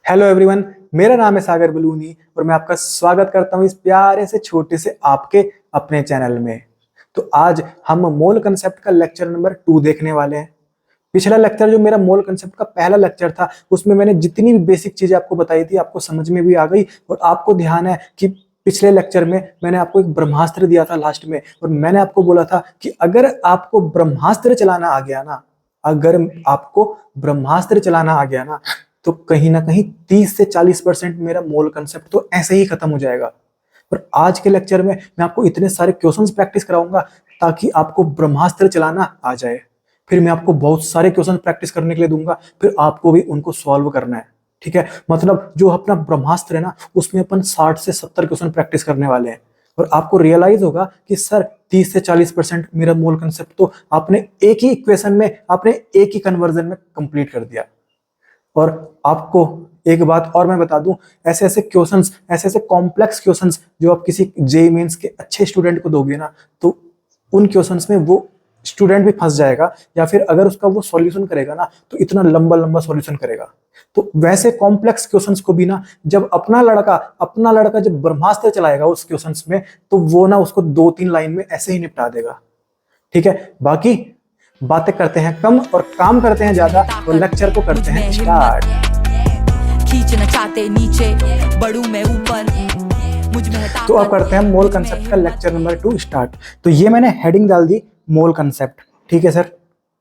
Hello everyone, मेरा नाम है सागर बलूनी और मैं आपका स्वागत करता हूं इस प्यारे से छोटे से आपके अपने चैनल में। तो आज हम मोल कंसेप्ट का लेक्चर नंबर 2 देखने वाले हैं। पिछला लेक्चर जो मेरा मोल कंसेप्ट का पहला लेक्चर था उसमें मैंने जितनी भी बेसिक चीजें आपको बताई थी आपको समझ में भी आ गई। और आपको ध्यान है कि पिछले लेक्चर में मैंने आपको एक ब्रह्मास्त्र दिया था लास्ट में, और मैंने आपको बोला था कि अगर आपको ब्रह्मास्त्र चलाना आ गया ना, अगर आपको ब्रह्मास्त्र चलाना आ गया ना, तो कहीं ना कहीं 30 से 40% मेरा मोल कंसेप्ट तो ऐसे ही खत्म हो जाएगा। पर आज के लेक्चर में मैं आपको इतने सारे क्वेश्चंस प्रैक्टिस कराऊंगा ताकि आपको ब्रह्मास्त्र चलाना आ जाए। फिर मैं आपको बहुत सारे क्वेश्चन प्रैक्टिस करने के लिए दूंगा, फिर आपको भी उनको सॉल्व करना है। ठीक है, मतलब जो अपना ब्रह्मास्त्र है ना उसमें अपन 60 से 70 क्वेश्चन प्रैक्टिस करने वाले हैं। और आपको रियलाइज होगा कि सर 30 से 40% मेरा मोल कंसेप्ट तो आपने एक ही इक्वेशन में, आपने एक ही कन्वर्जन में कंप्लीट कर दिया। और आपको एक बात और मैं बता दूं, ऐसे ऐसे क्वेश्चंस, ऐसे ऐसे कॉम्प्लेक्स क्वेश्चंस जो आप किसी जेईई मेंस के अच्छे स्टूडेंट को दोगे ना, तो उन क्वेश्चंस में वो स्टूडेंट भी फंस जाएगा, या फिर अगर उसका वो सॉल्यूशन करेगा ना तो इतना लंबा लंबा सॉल्यूशन करेगा। तो वैसे कॉम्प्लेक्स क्वेश्चंस को भी ना जब अपना लड़का जब ब्रह्मास्त्र चलाएगा उस क्वेश्चंस में, तो वो ना उसको 2-3 लाइन में ऐसे ही निपटा देगा। ठीक है, बाकी बातें करते हैं कम और काम करते हैं ज्यादा, तो लेक्चर को करते हैं स्टार्ट। खींचना चाहते नीचे, बढ़ूं मैं ऊपर, मुझ में है तो अब करते हैं मोल कंसेप्ट का लेक्चर नंबर 2 स्टार्ट। तो ये मैंने हेडिंग डाल दी मोल कंसेप्ट। ठीक है सर,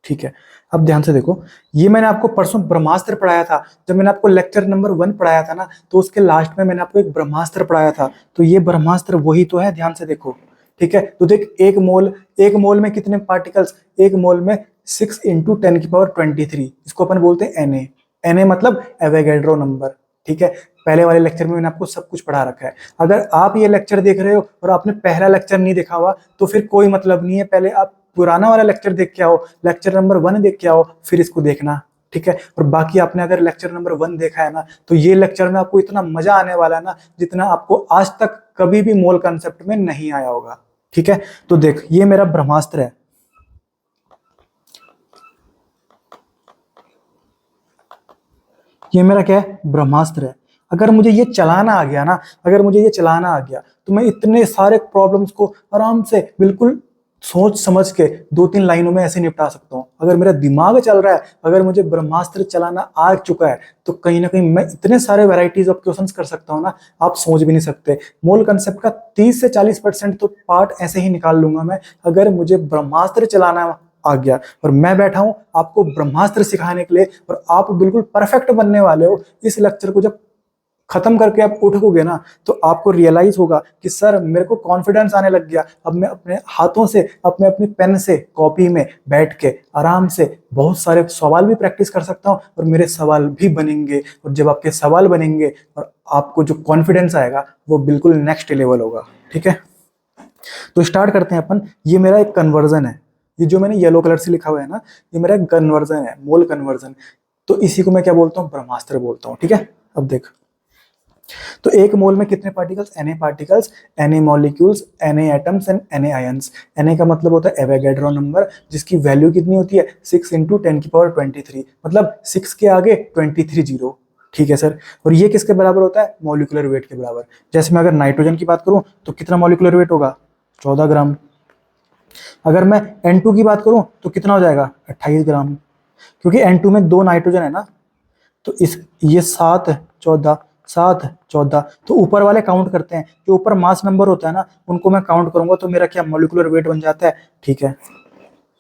ठीक है। अब ध्यान से देखो, ये मैंने आपको परसों ब्रह्मास्त्र पढ़ाया था। जब मैंने आपको लेक्चर नंबर 1 पढ़ाया था ना, तो उसके लास्ट में मैंने आपको एक ब्रह्मास्त्र पढ़ाया था। तो ये ब्रह्मास्त्र वही तो है, ध्यान से देखो। ठीक है, तो देख एक मोल में कितने पार्टिकल्स, एक मोल में 6 इंटू 10⁻23। इसको अपन बोलते हैं Na मतलब एवोगैड्रो नंबर। ठीक है, पहले वाले लेक्चर में मैंने आपको सब कुछ पढ़ा रखा है। अगर आप ये लेक्चर देख रहे हो और आपने पहला लेक्चर नहीं देखा हुआ तो फिर कोई मतलब नहीं है, पहले आप पुराना वाला लेक्चर देख के आओ, लेक्चर नंबर 1 देख के आओ, फिर इसको देखना। ठीक है, और बाकी आपने अगर लेक्चर नंबर 1 देखा है ना, तो ये लेक्चर में आपको इतना मजा आने वाला है ना जितना आपको आज तक कभी भी मोल कंसेप्ट में नहीं आया होगा। ठीक है, तो देख ये मेरा ब्रह्मास्त्र है। ये मेरा क्या है, ब्रह्मास्त्र है। अगर मुझे ये चलाना आ गया ना, अगर मुझे ये चलाना आ गया तो मैं इतने सारे प्रॉब्लम्स को आराम से बिल्कुल सोच समझ के 2-3 लाइनों में ऐसे निपटा सकता हूँ। अगर मेरा दिमाग चल रहा है, अगर मुझे ब्रह्मास्त्र चलाना आ चुका है, तो कहीं ना कहीं मैं इतने सारे वैरायटीज ऑफ क्वेश्चंस कर सकता हूँ ना, आप सोच भी नहीं सकते। मोल कंसेप्ट का 30 से 40% तो पार्ट ऐसे ही निकाल लूंगा मैं, अगर मुझे ब्रह्मास्त्र चलाना आ गया। और मैं बैठा हूं आपको ब्रह्मास्त्र सिखाने के लिए, और आप बिल्कुल परफेक्ट बनने वाले हो। इस लेक्चर को जब खत्म करके आप उठोगे ना, तो आपको रियलाइज होगा कि सर मेरे को कॉन्फिडेंस आने लग गया। अब मैं अपने हाथों से, अपनी पेन से कॉपी में बैठ के आराम से बहुत सारे सवाल भी प्रैक्टिस कर सकता हूँ, और मेरे सवाल भी बनेंगे। और जब आपके सवाल बनेंगे और आपको जो कॉन्फिडेंस आएगा वो बिल्कुल नेक्स्ट लेवल होगा। ठीक है, तो स्टार्ट करते हैं अपन। ये मेरा एक कन्वर्जन है, ये जो मैंने येलो कलर से लिखा हुआ है ना, ये मेरा कन्वर्जन है, मोल कन्वर्जन। तो इसी को मैं क्या बोलता हूँ, ब्रह्मास्त्र बोलता हूँ। ठीक है, अब देख, तो एक मोल में कितने particles, Na particles, Na molecules, Na atoms and Na ions. Na का मतलब होता है एवोगैड्रो नंबर, जिसकी वैल्यू कितनी होती है 6 इंटू 10⁻23, मतलब 6 के आगे 23 जीरो। ठीक है सर, और ये किसके बराबर होता है, मॉलिक्यूलर वेट के बराबर। जैसे मैं अगर नाइट्रोजन की बात करूं तो कितना मॉलिक्यूलर वेट होगा, 14 ग्राम। अगर मैं N2 की बात करूं तो कितना हो जाएगा, 28 ग्राम। क्योंकि N2 में 2 नाइट्रोजन है ना, तो इस ये 7 14 तो ऊपर वाले काउंट करते हैं, जो ऊपर मास नंबर होता है ना उनको मैं काउंट करूंगा, तो मेरा क्या मॉलिक्यूलर वेट बन जाता है। ठीक है,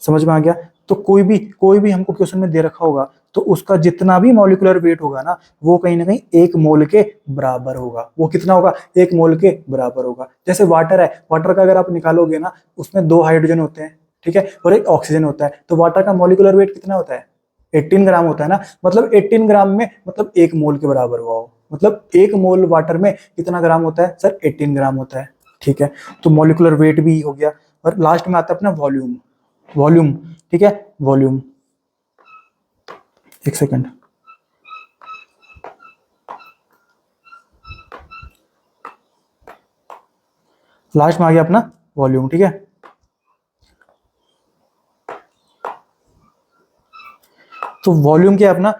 समझ में आ गया। तो कोई भी हमको क्वेश्चन में दे रखा होगा, तो उसका जितना भी मॉलिक्यूलर वेट होगा ना, वो कहीं ना कहीं 1 मोल के बराबर होगा। वो कितना होगा, 1 मोल के बराबर होगा। जैसे वाटर है, वाटर का अगर आप निकालोगे ना, उसमें 2 हाइड्रोजन होते हैं, ठीक है, और 1 ऑक्सीजन होता है। तो वाटर का मॉलिक्यूलर वेट कितना होता है, 18 ग्राम होता है ना। मतलब 18 ग्राम में मतलब 1 मोल के बराबर हुआ हो। मतलब 1 मोल वाटर में कितना ग्राम होता है सर, 18 ग्राम होता है। ठीक है, तो मॉलिक्यूलर वेट भी हो गया। और लास्ट में आता है अपना वॉल्यूम। वॉल्यूम, ठीक है, वॉल्यूम, एक सेकंड। लास्ट में आ गया अपना वॉल्यूम। ठीक है, तो वॉल्यूम क्या है अपना,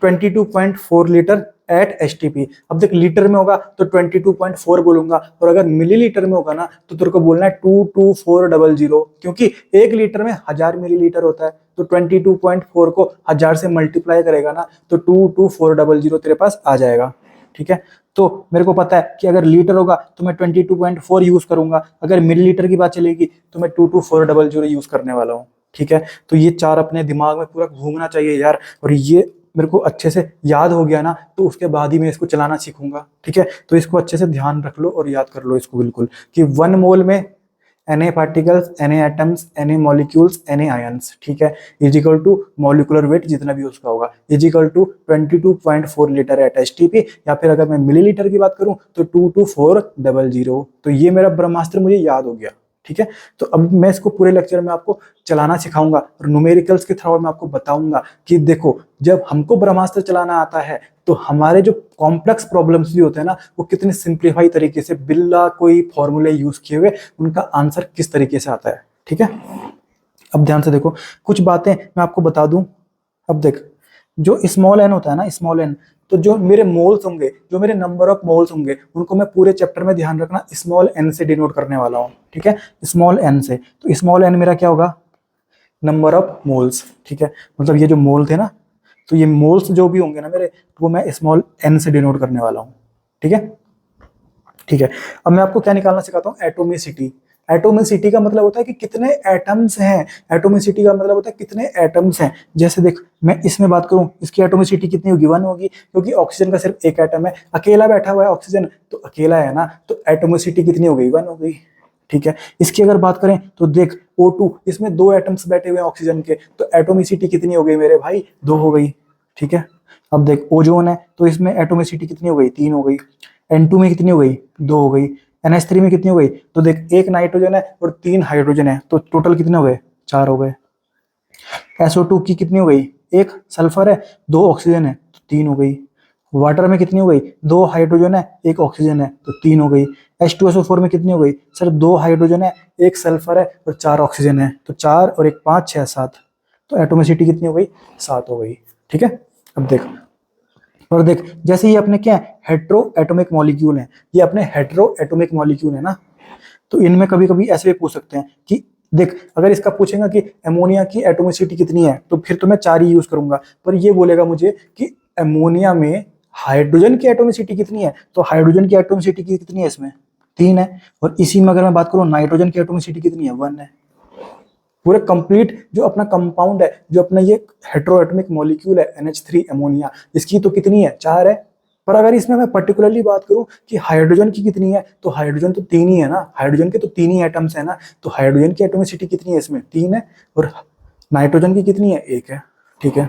22.4 लीटर एट एचटीपी। अब देख लीटर में होगा तो 22.4 बोलूंगा, और अगर मिलीलीटर में होगा ना तो तेरे को बोलना है 22400, क्योंकि 1 लीटर में 1000 मिलीलीटर होता है। तो 22.4 को 1000 से मल्टीप्लाई करेगा ना तो 22400 तेरे पास आ जाएगा। ठीक है, तो मेरे को पता है कि अगर लीटर होगा तो मैं 22.4 यूज करूंगा, अगर मिलीलीटर की बात चलेगी तो मैं 22400 यूज करने वाला हूँ। ठीक है, तो ये चार अपने दिमाग में पूरा घूमना चाहिए यार, और ये मेरे को अच्छे से याद हो गया ना तो उसके बाद ही मैं इसको चलाना सीखूंगा। ठीक है, तो इसको अच्छे से ध्यान रख लो और याद कर लो इसको बिल्कुल, कि 1 मोल में Na particles, Na atoms, Na molecules, Na ions, ठीक है, is equal to molecular weight जितना भी उसका होगा is equal to 22.4 litre at HTP, या फिर अगर मैं मिलीलीटर की बात करूं तो 22400। तो ये मेरा ब्रह्मास्त्र मुझे याद हो गया। ठीक है, तो अब मैं इसको पूरे लेक्चर में आपको चलाना सिखाऊंगा और न्यूमेरिकल्स के थ्रू मैं आपको बताऊंगा कि देखो जब हमको ब्रह्मास्त्र चलाना आता है तो हमारे जो कॉम्प्लेक्स प्रॉब्लम्स भी होते हैं ना वो कितने सिंप्लीफाई तरीके से बिल्ला कोई फॉर्मूले यूज किए हुए उनका आंसर किस तरीके से आता है। ठीक है, अब ध्यान से देखो, कुछ बातें मैं आपको बता दूं। अब देख, जो स्मॉल एन होता है ना, स्मॉल एन, तो जो मेरे मोल्स होंगे, जो मेरे नंबर ऑफ मोल्स होंगे, उनको मैं पूरे चैप्टर में ध्यान रखना स्मॉल एन से डिनोट करने वाला हूँ। ठीक है, स्मॉल एन से, तो स्मॉल एन मेरा क्या होगा, नंबर ऑफ मोल्स। ठीक है, मतलब ये जो मोल थे ना, तो ये मोल्स जो भी होंगे ना मेरे, वो मैं स्मॉल एन से डिनोट करने वाला हूँ। ठीक है, ठीक है, अब मैं आपको क्या निकालना सिखाता हूँ, एटोमिसिटी। एटोमिसिटी का मतलब होता है कि कितने एटम्स हैं, एटोमिसिटी का मतलब होता है कितने एटम्स हैं। जैसे देख, मैं इसमें बात करूं, इसकी एटोमिसिटी कितनी होगी, 1 होगी, क्योंकि ऑक्सीजन का सिर्फ एक एटम है, अकेला बैठा हुआ है ऑक्सीजन, तो अकेला है ना, तो एटोमिसिटी कितनी हो गई, 1 हो गई। ठीक है, इसकी अगर बात करें तो देख O2, इसमें 2 एटम्स बैठे हुए हैं ऑक्सीजन के, तो एटोमिसिटी कितनी हो गई मेरे भाई, 2 हो गई। ठीक है, अब देख ओजोन है, तो इसमें एटोमिसिटी कितनी हो गई, 3 हो गई। N2 में कितनी हो गई, 2 हो गई। NH3 में कितनी हो गई, तो देख 1 नाइट्रोजन है और 3 हाइड्रोजन है, तो टोटल कितने हो गए, 4 हो गए। SO2 की कितनी हो गई, 1 सल्फर है, 2 ऑक्सीजन है, तो 3 हो गई। वाटर में कितनी हो गई, 2 हाइड्रोजन है, 1 ऑक्सीजन है, तो 3 हो गई। H2SO4 में कितनी हो गई, सर 2 हाइड्रोजन है, 1 सल्फर है और 4 ऑक्सीजन है, तो 4 और 1 5 6 7, तो एटोमिसिटी कितनी हो गई, 7 हो गई। ठीक है, अब देख, और देख जैसे ये अपने क्या है, हेट्रो एटॉमिक मॉलिक्यूल है, ये अपने हेट्रो एटॉमिक मॉलिक्यूल है ना, तो इनमें कभी कभी ऐसे भी पूछ सकते हैं कि देख, अगर इसका पूछेगा कि अमोनिया की एटोमिसिटी कितनी है, तो फिर तो मैं 4 ही यूज करूंगा, पर ये बोलेगा मुझे कि अमोनिया में हाइड्रोजन की एटोमिसिटी कितनी है, तो हाइड्रोजन की एटोमिसिटी कितनी है, इसमें 3 है। और इसी में अगर मैं बात करूं नाइट्रोजन की एटोमिसिटी कितनी है, 1 है। पूरे कंप्लीट जो अपना कंपाउंड है, जो अपना ये हेट्रोएटॉमिक मॉलिक्यूल है NH3 अमोनिया, इसकी तो कितनी है, 4 है। पर अगर इसमें मैं पर्टिकुलरली बात करूं कि हाइड्रोजन की कितनी है, तो हाइड्रोजन तो 3 ही है ना, हाइड्रोजन के तो 3 ही एटम्स है ना, तो हाइड्रोजन की एटोमिसिटी कितनी है, इसमें 3 है, और नाइट्रोजन की कितनी है, 1 है। ठीक है,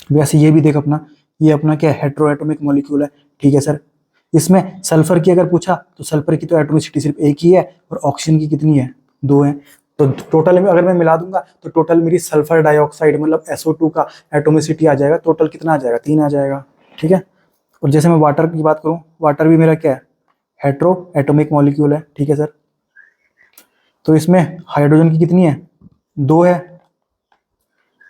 वैसे ये भी देख अपना, ये अपना क्या हेट्रोएटॉमिक मॉलिक्यूल है। ठीक है सर, इसमें सल्फर की अगर पूछा तो सल्फर की तो एटोमिसिटी सिर्फ 1 ही है, और ऑक्सीजन की कितनी है, 2 है। तो टोटल में अगर मैं मिला दूंगा तो टोटल मेरी सल्फर डाइऑक्साइड मतलब SO2 का एटोमिसिटी आ जाएगा, टोटल कितना आ जाएगा, 3 आ जाएगा। ठीक है, और जैसे मैं वाटर की बात करूं, वाटर भी मेरा क्या है, हेट्रो एटॉमिक मॉलिक्यूल है। ठीक है सर, तो इसमें हाइड्रोजन की कितनी है, 2 है,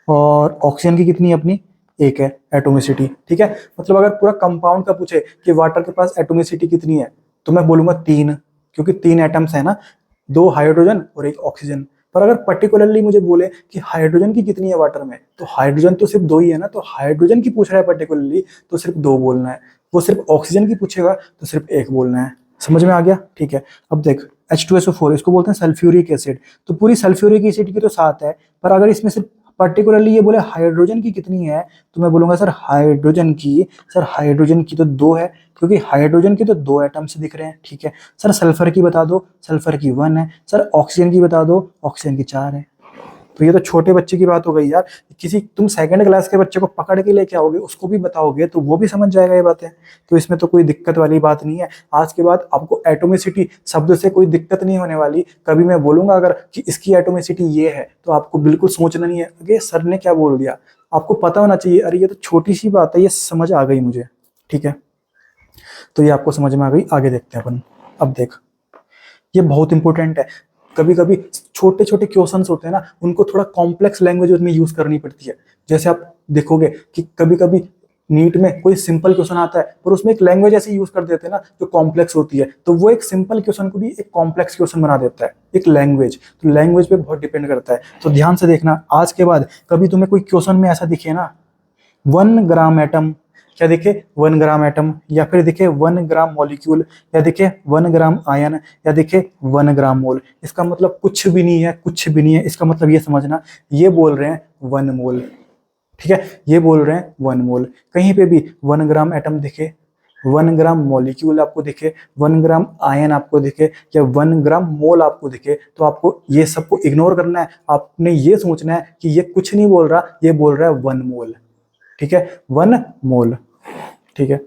और ऑक्सीजन की कितनी है अपनी, 1 है एटोमिसिटी। ठीक है, मतलब अगर पूरा कंपाउंड का पूछे कि वाटर के पास एटोमिसिटी कितनी है, तो मैं बोलूंगा 3, क्योंकि 3 एटम्स है ना, 2 हाइड्रोजन और 1 ऑक्सीजन। पर अगर पर्टिकुलरली मुझे बोले कि हाइड्रोजन की कितनी है वाटर में, तो हाइड्रोजन तो सिर्फ 2 ही है ना, तो हाइड्रोजन की पूछ रहा है पर्टिकुलरली तो सिर्फ 2 बोलना है। वो सिर्फ ऑक्सीजन की पूछेगा तो सिर्फ 1 बोलना है। समझ में आ गया। ठीक है, अब देख H2SO4 इसको बोलते हैं सल्फ्यूरिक एसिड, तो पूरी सल्फ्यूरिक एसिड की तो 7 है, पर अगर इसमें सिर्फ पर्टिकुलरली ये बोले हाइड्रोजन की कितनी है, तो मैं बोलूंगा सर हाइड्रोजन की तो 2 है, क्योंकि हाइड्रोजन के तो 2 एटम्स दिख रहे हैं। ठीक है सर, सल्फर की बता दो, सल्फर की 1 है। सर ऑक्सीजन की बता दो, ऑक्सीजन की 4 है। तो ये तो छोटे बच्चे की बात हो गई यार, किसी तुम सेकंड क्लास के बच्चे को पकड़ के लेके आओगे, उसको भी बताओगे तो वो भी समझ जाएगा ये बातें, तो इसमें तो कोई दिक्कत वाली बात नहीं है। आज के बाद आपको एटोमिसिटी शब्द से कोई दिक्कत नहीं होने वाली। कभी मैं बोलूंगा अगर कि इसकी एटोमिसिटी ये है, तो आपको बिल्कुल सोचना नहीं है कि सर ने क्या बोल दिया, आपको पता होना चाहिए अरे ये तो छोटी सी बात है, ये समझ आ गई मुझे। ठीक है, तो ये आपको समझ में आ गई। आगे देखते हैं अपन। अब देख, ये बहुत इंपॉर्टेंट है। कभी कभी छोटे छोटे क्वेश्चंस होते हैं ना, उनको थोड़ा कॉम्प्लेक्स लैंग्वेज में यूज करनी पड़ती है। जैसे आप देखोगे कि कभी कभी नीट में कोई सिंपल क्वेश्चन आता है पर उसमें एक लैंग्वेज ऐसी यूज कर देते हैं ना जो कॉम्प्लेक्स होती है, तो वो एक सिंपल क्वेश्चन को भी एक कॉम्प्लेक्स क्वेश्चन बना देता है, एक लैंग्वेज। तो लैंग्वेज पे बहुत डिपेंड करता है। तो ध्यान से देखना, आज के बाद कभी तुम्हें कोई क्वेश्चन में ऐसा दिखे ना 1 ग्राम एटम, क्या दिखे 1 ग्राम एटम, या फिर दिखे 1 ग्राम मॉलिक्यूल, या दिखे 1 ग्राम आयन, या दिखे 1 ग्राम मोल, इसका मतलब कुछ भी नहीं है, कुछ भी नहीं है। इसका मतलब ये समझना, ये बोल रहे हैं 1 मोल, ठीक है, ये बोल रहे हैं 1 मोल। कहीं पे भी 1 ग्राम एटम दिखे, 1 ग्राम मॉलिक्यूल आपको दिखे, 1 ग्राम आयन आपको दिखे, या 1 ग्राम मोल आपको दिखे, तो आपको ये सबको इग्नोर करना है। आपने ये सोचना है कि ये कुछ नहीं बोल रहा, ये बोल रहा है 1 मोल, ठीक है, 1 मोल, ठीक है।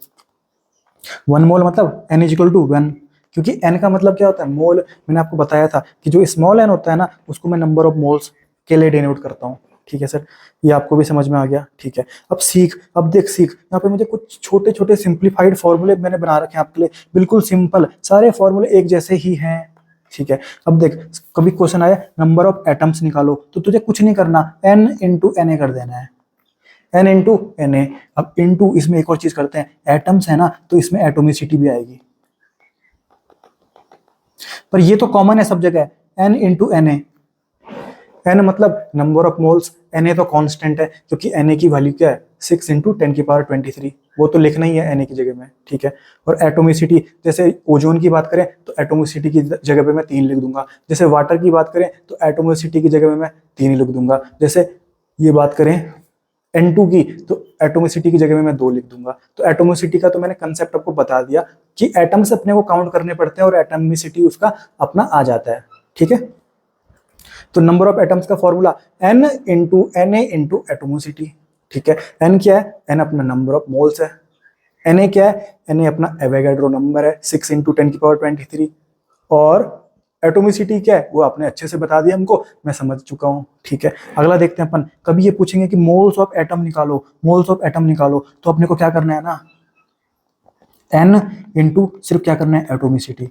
1 मोल मतलब n इज इक्वल टू 1, क्योंकि n का मतलब क्या होता है, मोल। मैंने आपको बताया था कि जो स्मॉल n होता है ना, उसको मैं नंबर ऑफ मोल्स के लिए डिनोट करता हूँ, ठीक है सर, ये आपको भी समझ में आ गया, ठीक है। अब सीख, अब देख सीख, यहाँ पे मुझे कुछ छोटे छोटे सिंप्लीफाइड फॉर्मूले मैंने बना रखे हैं आपके लिए, बिल्कुल सिंपल, सारे फॉर्मूले एक जैसे ही हैं, ठीक है। अब देख, कभी क्वेश्चन आया नंबर ऑफ एटम्स निकालो, तो तुझे कुछ नहीं करना, n इंटू Na कर देना है, n इंटू Na। अब इंटू इसमें एक और चीज करते हैं, एटम्स है ना, तो इसमें एटोमिसिटी भी आएगी, पर ये तो कॉमन है सब जगह, n इंटू Na। n मतलब नंबर ऑफ मोल्स, Na तो कांस्टेंट है, क्योंकि Na की वैल्यू क्या है 6 इंटू 10⁻23, वो तो लिखना ही है Na की जगह में, ठीक है। और एटोमिसिटी, जैसे ओजोन की बात करें तो एटोमिसिटी की जगह पे मैं 3 लिख दूंगा, जैसे वाटर की बात करें तो एटोमिसिटी की जगह में मैं 3 ही लिख दूंगा, जैसे ये बात करें N2 की तो एटोमिसिटी की जगह में मैं 2 लिख दूंगा। तो एटोमिसिटी का तो मैंने कंसेप्ट आपको बता दिया कि एटम्स अपने को काउंट करने पड़ते हैं और एटोमिसिटी उसका अपना आ जाता है, ठीक है। तो नंबर ऑफ एटम्स का formula n into Na into atomicity, ठीक है। n क्या है, n अपना नंबर ऑफ मोल्स है, Na क्या है, Na अपना एवोगाड्रो नंबर है 6 इंटू 10⁻23, और एटोमिसिटी क्या है वो आपने अच्छे से बता दिया हमको, मैं समझ चुका हूँ, ठीक है। अगला देखते हैं अपन, कभी ये पूछेंगे कि मोल्स ऑफ एटम निकालो, मोल्स ऑफ एटम निकालो, तो अपने को क्या करना है ना, n इंटू सिर्फ क्या करना है एटोमिसिटी।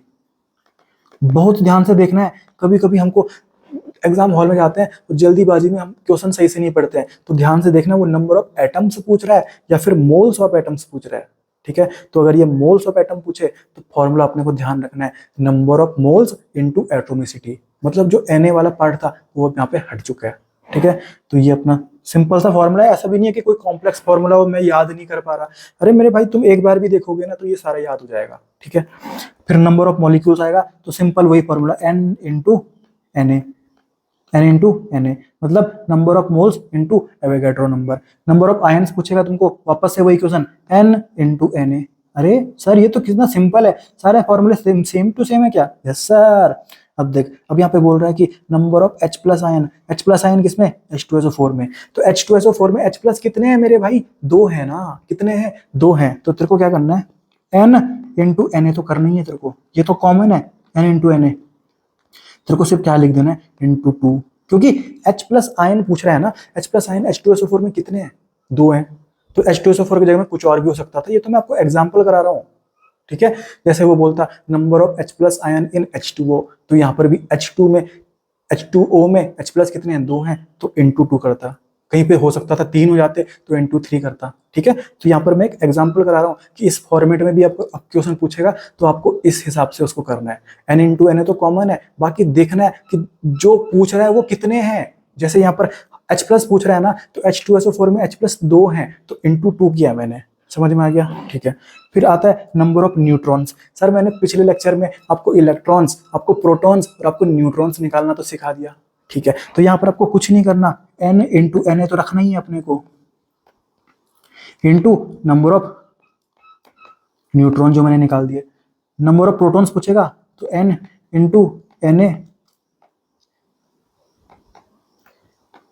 बहुत ध्यान से देखना है, कभी कभी हमको एग्जाम हॉल में जाते हैं तो जल्दीबाजी में हम क्वेश्चन सही से नहीं पढ़ते हैं, तो ध्यान से देखना वो नंबर ऑफ एटम्स पूछ रहा है या फिर मोल्स ऑफ एटम्स पूछ रहा है, ठीक है। तो अगर ये मोल्स ऑफ एटम पूछे तो फॉर्मूला अपने को ध्यान रखना है number of moles into atomicity, मतलब जो Na वाला पार्ट था वो यहाँ पे हट चुका है, ठीक है। तो ये अपना सिंपल सा फॉर्मूला है, ऐसा भी नहीं है कि कोई कॉम्प्लेक्स फॉर्मूला हो मैं याद नहीं कर पा रहा, अरे मेरे भाई तुम एक बार भी देखोगे ना तो ये सारा याद हो जाएगा, ठीक है। फिर नंबर ऑफ मॉलिक्यूल्स आएगा तो सिंपल वही formula n into Na, n into Na मतलब number of moles into Avogadro number. Number of ions पूछेगा तुमको, वापस से वही क्वेश्चन n इंटू Na। अरे सर ये तो कितना सिंपल है, सारे फॉर्मूले सेम टू सेम है क्या, यस सर। अब देख, अब यहाँ पे बोल रहा है कि number of H plus ion, H plus ion किसमें, H2SO4 में, तो H2SO4 में H प्लस कितने हैं मेरे भाई, 2 है ना, कितने हैं 2 हैं, तो तेरे को क्या करना है n इंटू Na तो करना ही है तेरे को, ये तो कॉमन है n इंटू Na, तेरे को सिर्फ क्या लिख देना है इंटू 2, क्योंकि H प्लस आयन पूछ रहा है ना, H प्लस आयन H2SO4 में कितने हैं 2 हैं, तो H2SO4 की जगह में कुछ और भी हो सकता था, ये तो मैं आपको एग्जांपल करा रहा हूँ, ठीक है। जैसे वो बोलता number of H plus ion in H2O, तो यहाँ पर भी H2O में H प्लस कितने हैं 2 हैं, तो इंटू 2 करता, कहीं पे हो सकता था 3 हो जाते तो इंटू 3 करता, ठीक है। तो यहाँ पर मैं एक एग्जांपल करा रहा हूँ कि इस फॉर्मेट में भी आपको क्वेश्चन पूछेगा तो आपको इस हिसाब से उसको करना है, n इंटू Na तो कॉमन है, बाकी देखना है कि जो पूछ रहा है वो कितने हैं, जैसे यहाँ पर H प्लस पूछ रहा है ना, तो H2SO4 में H प्लस 2 हैं तो इंटू 2 किया मैंने, समझ में आ गया, ठीक है। फिर आता है नंबर ऑफ न्यूट्रॉन्स, सर मैंने पिछले लेक्चर में आपको इलेक्ट्रॉन्स, आपको प्रोटॉन्स और आपको न्यूट्रॉन्स निकालना तो सिखा दिया, ठीक है। तो यहाँ पर आपको कुछ नहीं करना, n इंटू Na तो रखना ही है अपने को, इंटू नंबर ऑफ न्यूट्रॉन जो मैंने निकाल दिए। नंबर ऑफ प्रोटॉन्स पूछेगा तो n into Na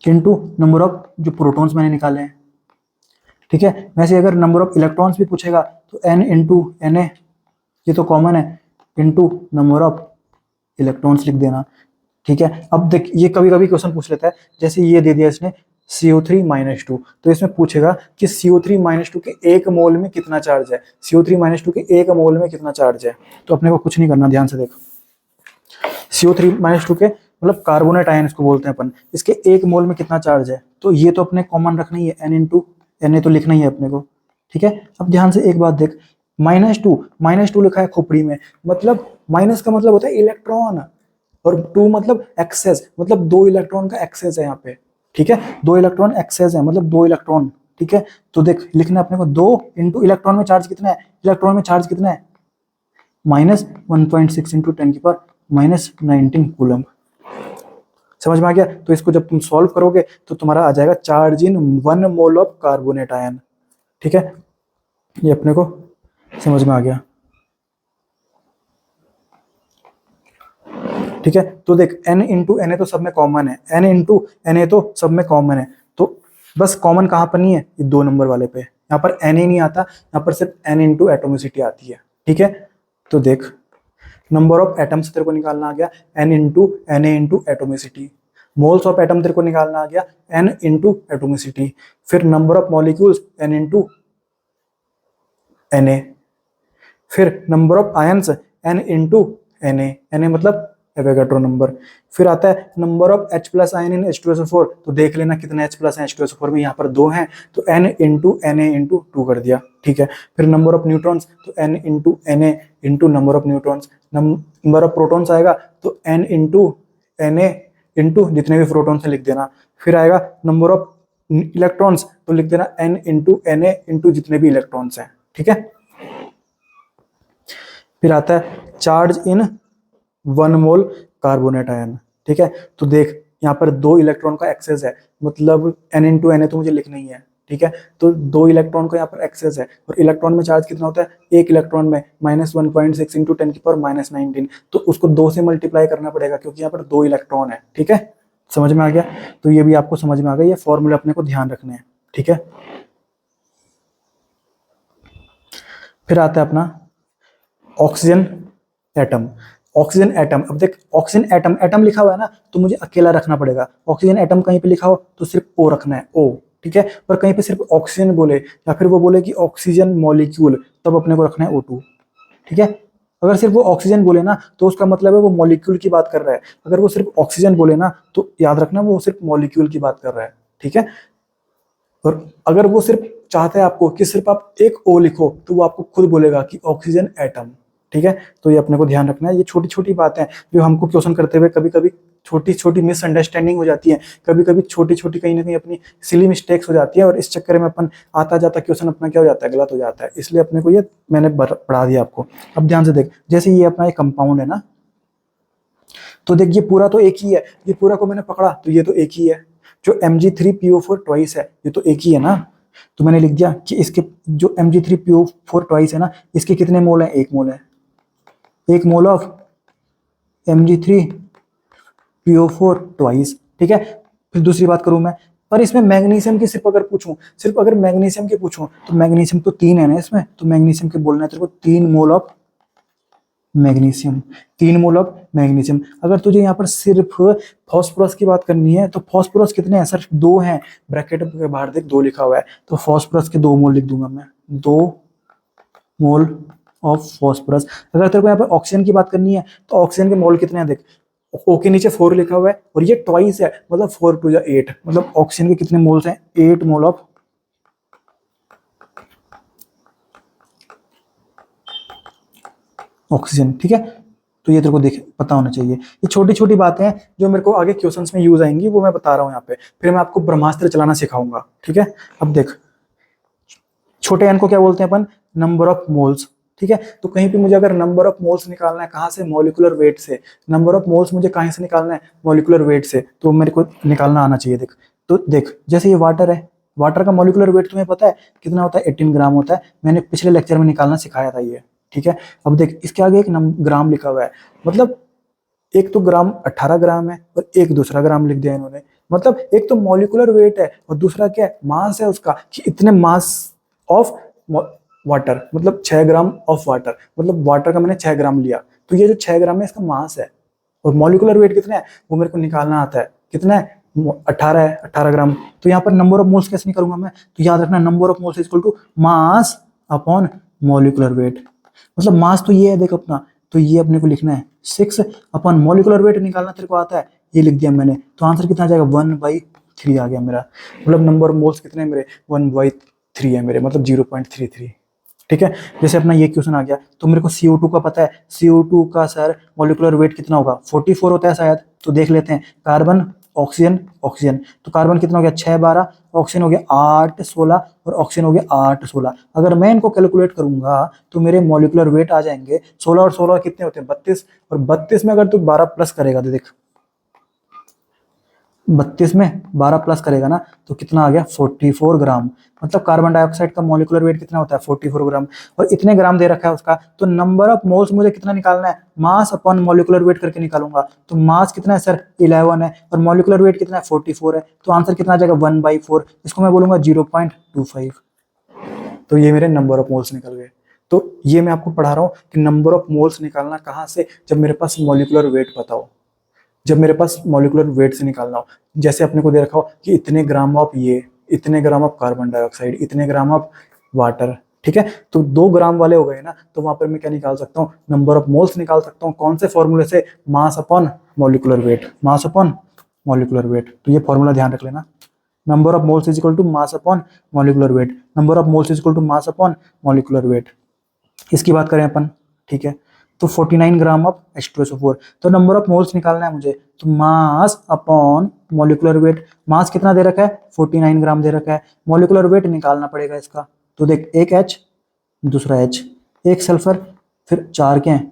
into number of जो प्रोटॉन्स मैंने निकाले हैं, ठीक है। वैसे अगर नंबर ऑफ इलेक्ट्रॉन्स भी पूछेगा तो n इंटू Na, ये तो कॉमन है, इंटू नंबर ऑफ इलेक्ट्रॉन्स लिख देना, ठीक है। अब देख ये कभी कभी क्वेश्चन पूछ लेता है, जैसे ये दे दिया इसने CO3-2, तो इसमें पूछेगा कि CO3-2 के 1 मोल में कितना चार्ज है, CO3-2 के 1 मोल में कितना चार्ज है, तो अपने को कुछ नहीं करना, ध्यान से देखो, CO3-2 के मतलब कार्बोनेट आयन इसको बोलते हैं अपन, इसके 1 मोल में कितना चार्ज है, तो ये तो अपने कॉमन रखना ही है, n इंटू Na तो लिखना ही है अपने को, ठीक है। अब ध्यान से एक बात देख, -2 लिखा है खोपड़ी में, मतलब माइनस का मतलब होता है इलेक्ट्रॉन, और 2 मतलब एक्सेस, मतलब 2 इलेक्ट्रॉन का एक्सेस है यहाँ पे, ठीक है। 2 इलेक्ट्रॉन एक्सेस है, मतलब 2 इलेक्ट्रॉन, ठीक है। तो देख लिखना अपने को 2 इंटू इलेक्ट्रॉन में चार्ज कितना है, इलेक्ट्रॉन में चार्ज कितना है, -1.6 इंटू 10⁻⁻19 कूलम। समझ में आ गया? तो इसको जब तुम सॉल्व करोगे तो तुम्हारा आ जाएगा charge in 1 mole of carbonate ion, ठीक है। ये अपने को समझ में आ गया, ठीक है। तो देख n इंटू Na तो सब में कॉमन है, n इंटू Na तो सब में कॉमन है, तो बस कॉमन कहाँ पर नहीं है, ये 2 नंबर वाले पे, यहाँ पर Na नहीं आता, यहाँ पर सिर्फ n इंटू एटोमिसिटी आती है, ठीक है। तो देख नंबर ऑफ एटम्स तेरे को निकालना आ गया n into Na into atomicity, moles of atom तेरे को निकालना आ गया n इंटू एटोमिसिटी, फिर number of molecules n into Na, फिर number of ions n into Na मतलब एवोगाड्रो नंबर, फिर आता है number of H plus ion in H2SO4, तो देख लेना कितने H प्लस हैं H2SO4 में, यहाँ पर 2 हैं, तो n इंटू Na इंटू 2 कर दिया, ठीक है। फिर नंबर ऑफ न्यूट्रॉन्स, तो n into Na into number of neutrons, number of protons आएगा तो n इंटू Na इंटू जितने भी प्रोटॉन्स हैं लिख देना, फिर आएगा नंबर ऑफ इलेक्ट्रॉन्स, तो लिख देना n इंटू Na इंटू जितने भी इलेक्ट्रॉन्स हैं, ठीक है। फिर आता है charge in 1 mole carbonate ion, ठीक है। तो देख यहाँ पर 2 इलेक्ट्रॉन का एक्सेस है, मतलब n इंटू Na तो मुझे लिखना ही है, ठीक है। तो 2 इलेक्ट्रॉन का यहाँ पर एक्सेस है, और इलेक्ट्रॉन में चार्ज कितना होता है, एक इलेक्ट्रॉन में -1.6 इंटू 10⁻⁻19, तो उसको 2 से मल्टीप्लाई करना पड़ेगा क्योंकि यहाँ पर 2 इलेक्ट्रॉन है, ठीक है। समझ में आ गया? तो ये भी आपको समझ में आ गया, ये फॉर्मूले अपने को ध्यान रखने हैं, ठीक है। फिर आता है अपना ऑक्सीजन एटम, ऑक्सीजन एटम। अब देख ऑक्सीजन एटम, एटम लिखा हुआ है ना, तो मुझे अकेला रखना पड़ेगा। ऑक्सीजन एटम कहीं पे लिखा हो तो सिर्फ O रखना है, O, ठीक है। पर कहीं पे सिर्फ ऑक्सीजन बोले या फिर वो बोले कि ऑक्सीजन मॉलिक्यूल, तब अपने को रखना है O2, ठीक है। अगर सिर्फ वो ऑक्सीजन बोले ना तो उसका मतलब है वो मॉलिक्यूल की बात कर रहा है, अगर वो सिर्फ ऑक्सीजन बोले ना तो याद रखना वो सिर्फ मॉलिक्यूल की बात कर रहा है, ठीक है। और अगर वो सिर्फ चाहता है आपको कि सिर्फ आप एक O लिखो तो वो आपको खुद बोलेगा कि ऑक्सीजन एटम, ठीक है। तो ये अपने को ध्यान रखना है, ये छोटी छोटी बातें जो हमको क्वेश्चन करते हुए कभी कभी छोटी छोटी मिसअंडरस्टैंडिंग हो जाती है, कभी कभी छोटी छोटी कहीं ना कहीं अपनी सिली मिस्टेक्स हो जाती है, और इस चक्कर में अपन आता जाता क्वेश्चन अपना क्या हो जाता है, गलत हो जाता है। इसलिए अपने को ये मैंने पढ़ा दिया आपको। अब ध्यान से देख, जैसे ये अपना एक कंपाउंड है ना, तो देख ये पूरा तो एक ही है, ये पूरा को मैंने पकड़ा तो ये तो एक ही है, जो Mg3PO4 ट्वाइस है ये तो एक ही है ना। तो मैंने लिख दिया कि इसके जो Mg3PO4 ट्वाइस है ना, इसके कितने मोल हैं, 1 मोल है, 1 मोल ऑफ Mg3PO4 ट्वाइस, ठीक है। फिर दूसरी बात करूं मैं, पर इसमें मैग्नीशियम की सिर्फ अगर पूछूं, सिर्फ अगर मैग्नीशियम की पूछूं तो मैग्नीशियम तो 3 है ना इसमें, तो मैग्नीशियम के बोलना है तेरे को 3 mole of magnesium, 3 mole of magnesium. अगर तुझे यहाँ पर सिर्फ फॉस्फोरस की बात करनी है तो फॉस्फोरस कितने हैं, सिर्फ 2 हैं, ब्रैकेट के बाहर देख 2 लिखा हुआ है, तो फॉस्फोरस के 2 मोल लिख दूंगा मैं, 2 मोल ऑफ फॉस्फोरस। अगर तेरे को यहाँ पर ऑक्सीजन की बात करनी है तो ऑक्सीजन के मोल कितने हैं देख, O के नीचे 4 लिखा हुआ है और ये ट्वाइस है, मतलब 4 2 8, मतलब ऑक्सीजन के कितने मोल्स हैं, 8 मोल ऑफ ऑक्सीजन, ठीक है। तो ये तेरे को देख पता होना चाहिए, ये छोटी छोटी बातें हैं जो मेरे को आगे क्वेश्चंस में यूज आएंगी, वो मैं बता रहा हूँ यहाँ पे। फिर मैं आपको ब्रह्मास्त्र चलाना सिखाऊंगा, ठीक है। अब देख छोटे एन को क्या बोलते हैं अपन, नंबर ऑफ मोल्स, ठीक है। तो कहीं पे मुझे अगर नंबर ऑफ मोल्स निकालना है, कहाँ से, मॉलिक्यूलर वेट से। नंबर ऑफ मोल्स मुझे कहाँ से निकालना है, मॉलिक्यूलर वेट से, तो मेरे को निकालना आना चाहिए। देख तो देख जैसे ये वाटर है, वाटर का मॉलिक्यूलर वेट तुम्हें पता है कितना होता है, 18 ग्राम होता है, मैंने पिछले लेक्चर में निकालना सिखाया था ये, ठीक है। अब देख इसके आगे एक ग्राम लिखा हुआ है, मतलब एक तो ग्राम 18 ग्राम है और एक दूसरा ग्राम लिख दिया इन्होंने, मतलब एक तो मॉलिक्यूलर वेट है और दूसरा क्या है, मास है उसका, कि इतने मास ऑफ वाटर, मतलब 6 ग्राम ऑफ वाटर, मतलब वाटर का मैंने 6 ग्राम लिया, तो ये जो 6 ग्राम है इसका मास है। और मॉलिक्यूलर वेट कितना है वो मेरे को निकालना आता है, कितना है, 18 है, 18 ग्राम। तो यहाँ पर नंबर ऑफ मोल्स कैसे निकालूंगा मैं, तो याद रखना number of moles equal to mass upon molecular weight, मतलब मास तो ये है देख अपना, तो ये अपने को लिखना है 6 अपॉन मॉलिक्यूलर वेट निकालना तेरे को आता है, ये लिख दिया मैंने, तो आंसर कितना आ जाएगा, 1/3 आ गया मेरा, मतलब नंबर ऑफ मोल्स कितने मेरे, 1/3 3 है मेरे, मतलब 0.33। ठीक है, जैसे अपना ये क्वेश्चन आ गया तो मेरे को CO2 का पता है, CO2 का सर मॉलिक्यूलर वेट कितना होगा, 44 होता है शायद, तो देख लेते हैं। कार्बन, ऑक्सीजन, ऑक्सीजन, तो कार्बन कितना हो गया 6 12, ऑक्सीजन हो गया 8 16 और ऑक्सीजन हो गया 8 16। अगर मैं इनको कैलकुलेट करूंगा तो मेरे मॉलिक्यूलर वेट आ जाएंगे 16 और 16 कितने होते हैं 32, और 32 में अगर तू 12 प्लस करेगा तो देख 32 में 12 प्लस करेगा ना तो कितना आ गया 44 ग्राम। मतलब कार्बन डाइऑक्साइड का मॉलिक्यूलर वेट कितना होता है 44 ग्राम, और इतने ग्राम दे रखा है उसका, तो नंबर ऑफ मोल्स मुझे कितना निकालना है, मास अपॉन मॉलिक्यूलर वेट करके निकालूंगा। तो मास कितना है सर 11 है, और मॉलिक्यूलर वेट कितना है 44 है, तो आंसर कितना आ जाएगा 1/4। इसको मैं बोलूंगा 0.25। तो ये मेरे नंबर ऑफ मोल्स निकल गए। तो ये मैं आपको पढ़ा रहा हूँ कि नंबर ऑफ मोल्स निकालना कहाँ से, जब मेरे पास मॉलिक्यूलर वेट पता हो, जब मेरे पास मॉलिक्यूलर वेट से निकालना हो। जैसे अपने को दे रखा हो कि इतने ग्राम ऑफ ये, इतने ग्राम ऑफ कार्बन डाइऑक्साइड, इतने ग्राम ऑफ वाटर, ठीक है, तो 2 ग्राम वाले हो गए ना, तो वहां पर मैं क्या निकाल सकता हूँ, नंबर ऑफ मोल्स निकाल सकता हूँ। कौन से फॉर्मूले से, mass upon molecular weight, mass upon molecular weight. तो ये फॉर्मूला ध्यान रख लेना, number of moles is equal to mass upon molecular weight, number of moles is equal to mass upon molecular weight. इसकी बात करें अपन, ठीक है, तो 49 ग्राम ऑफ H2SO4। तो नंबर ऑफ मोल्स निकालना है मुझे, तो मास अपॉन मॉलिक्यूलर वेट। मास कितना दे रखा है 49 ग्राम दे रखा है, मॉलिक्यूलर वेट निकालना पड़ेगा इसका। तो देख, एक H, दूसरा H, एक सल्फर, फिर 4 क्या है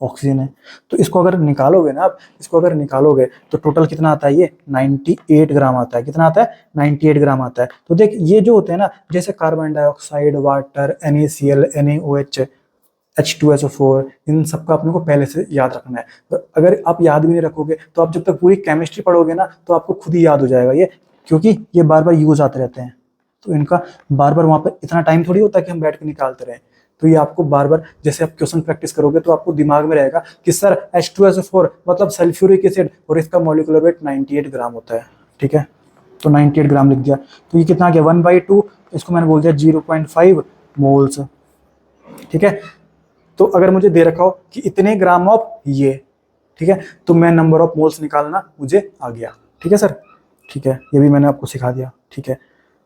ऑक्सीजन है। तो इसको अगर निकालोगे ना आप, इसको अगर निकालोगे तो टोटल कितना आता है, ये 98 ग्राम आता है। कितना आता है 98 ग्राम आता है। तो देख, ये जो होते हैं ना, जैसे carbon dioxide, water, NaCl, NaOH, H2SO4, इन सबका अपने को पहले से याद रखना है। तो अगर आप याद भी नहीं रखोगे तो आप जब तक पूरी केमिस्ट्री पढ़ोगे ना तो आपको खुद ही याद हो जाएगा ये, क्योंकि ये बार बार यूज आते रहते हैं। तो इनका बार बार वहाँ पर इतना टाइम थोड़ी होता है कि हम बैठ के निकालते रहें। तो ये आपको बार बार, जैसे आप क्वेश्चन प्रैक्टिस करोगे तो आपको दिमाग में रहेगा कि सर H2SO4 मतलब सल्फ्यूरिक एसिड, और इसका मॉलिक्यूलर वेट 98 ग्राम होता है। ठीक है, तो 98 ग्राम लिख दिया। तो ये कितना आ गया 1/2, इसको मैंने बोल दिया 0.5 मोल्स। ठीक है, तो अगर मुझे दे रखा हो कि इतने ग्राम ऑफ ये, ठीक है, तो मैं नंबर ऑफ मोल्स निकालना मुझे आ गया। ठीक है सर, ठीक है, ये भी मैंने आपको सिखा दिया। ठीक है,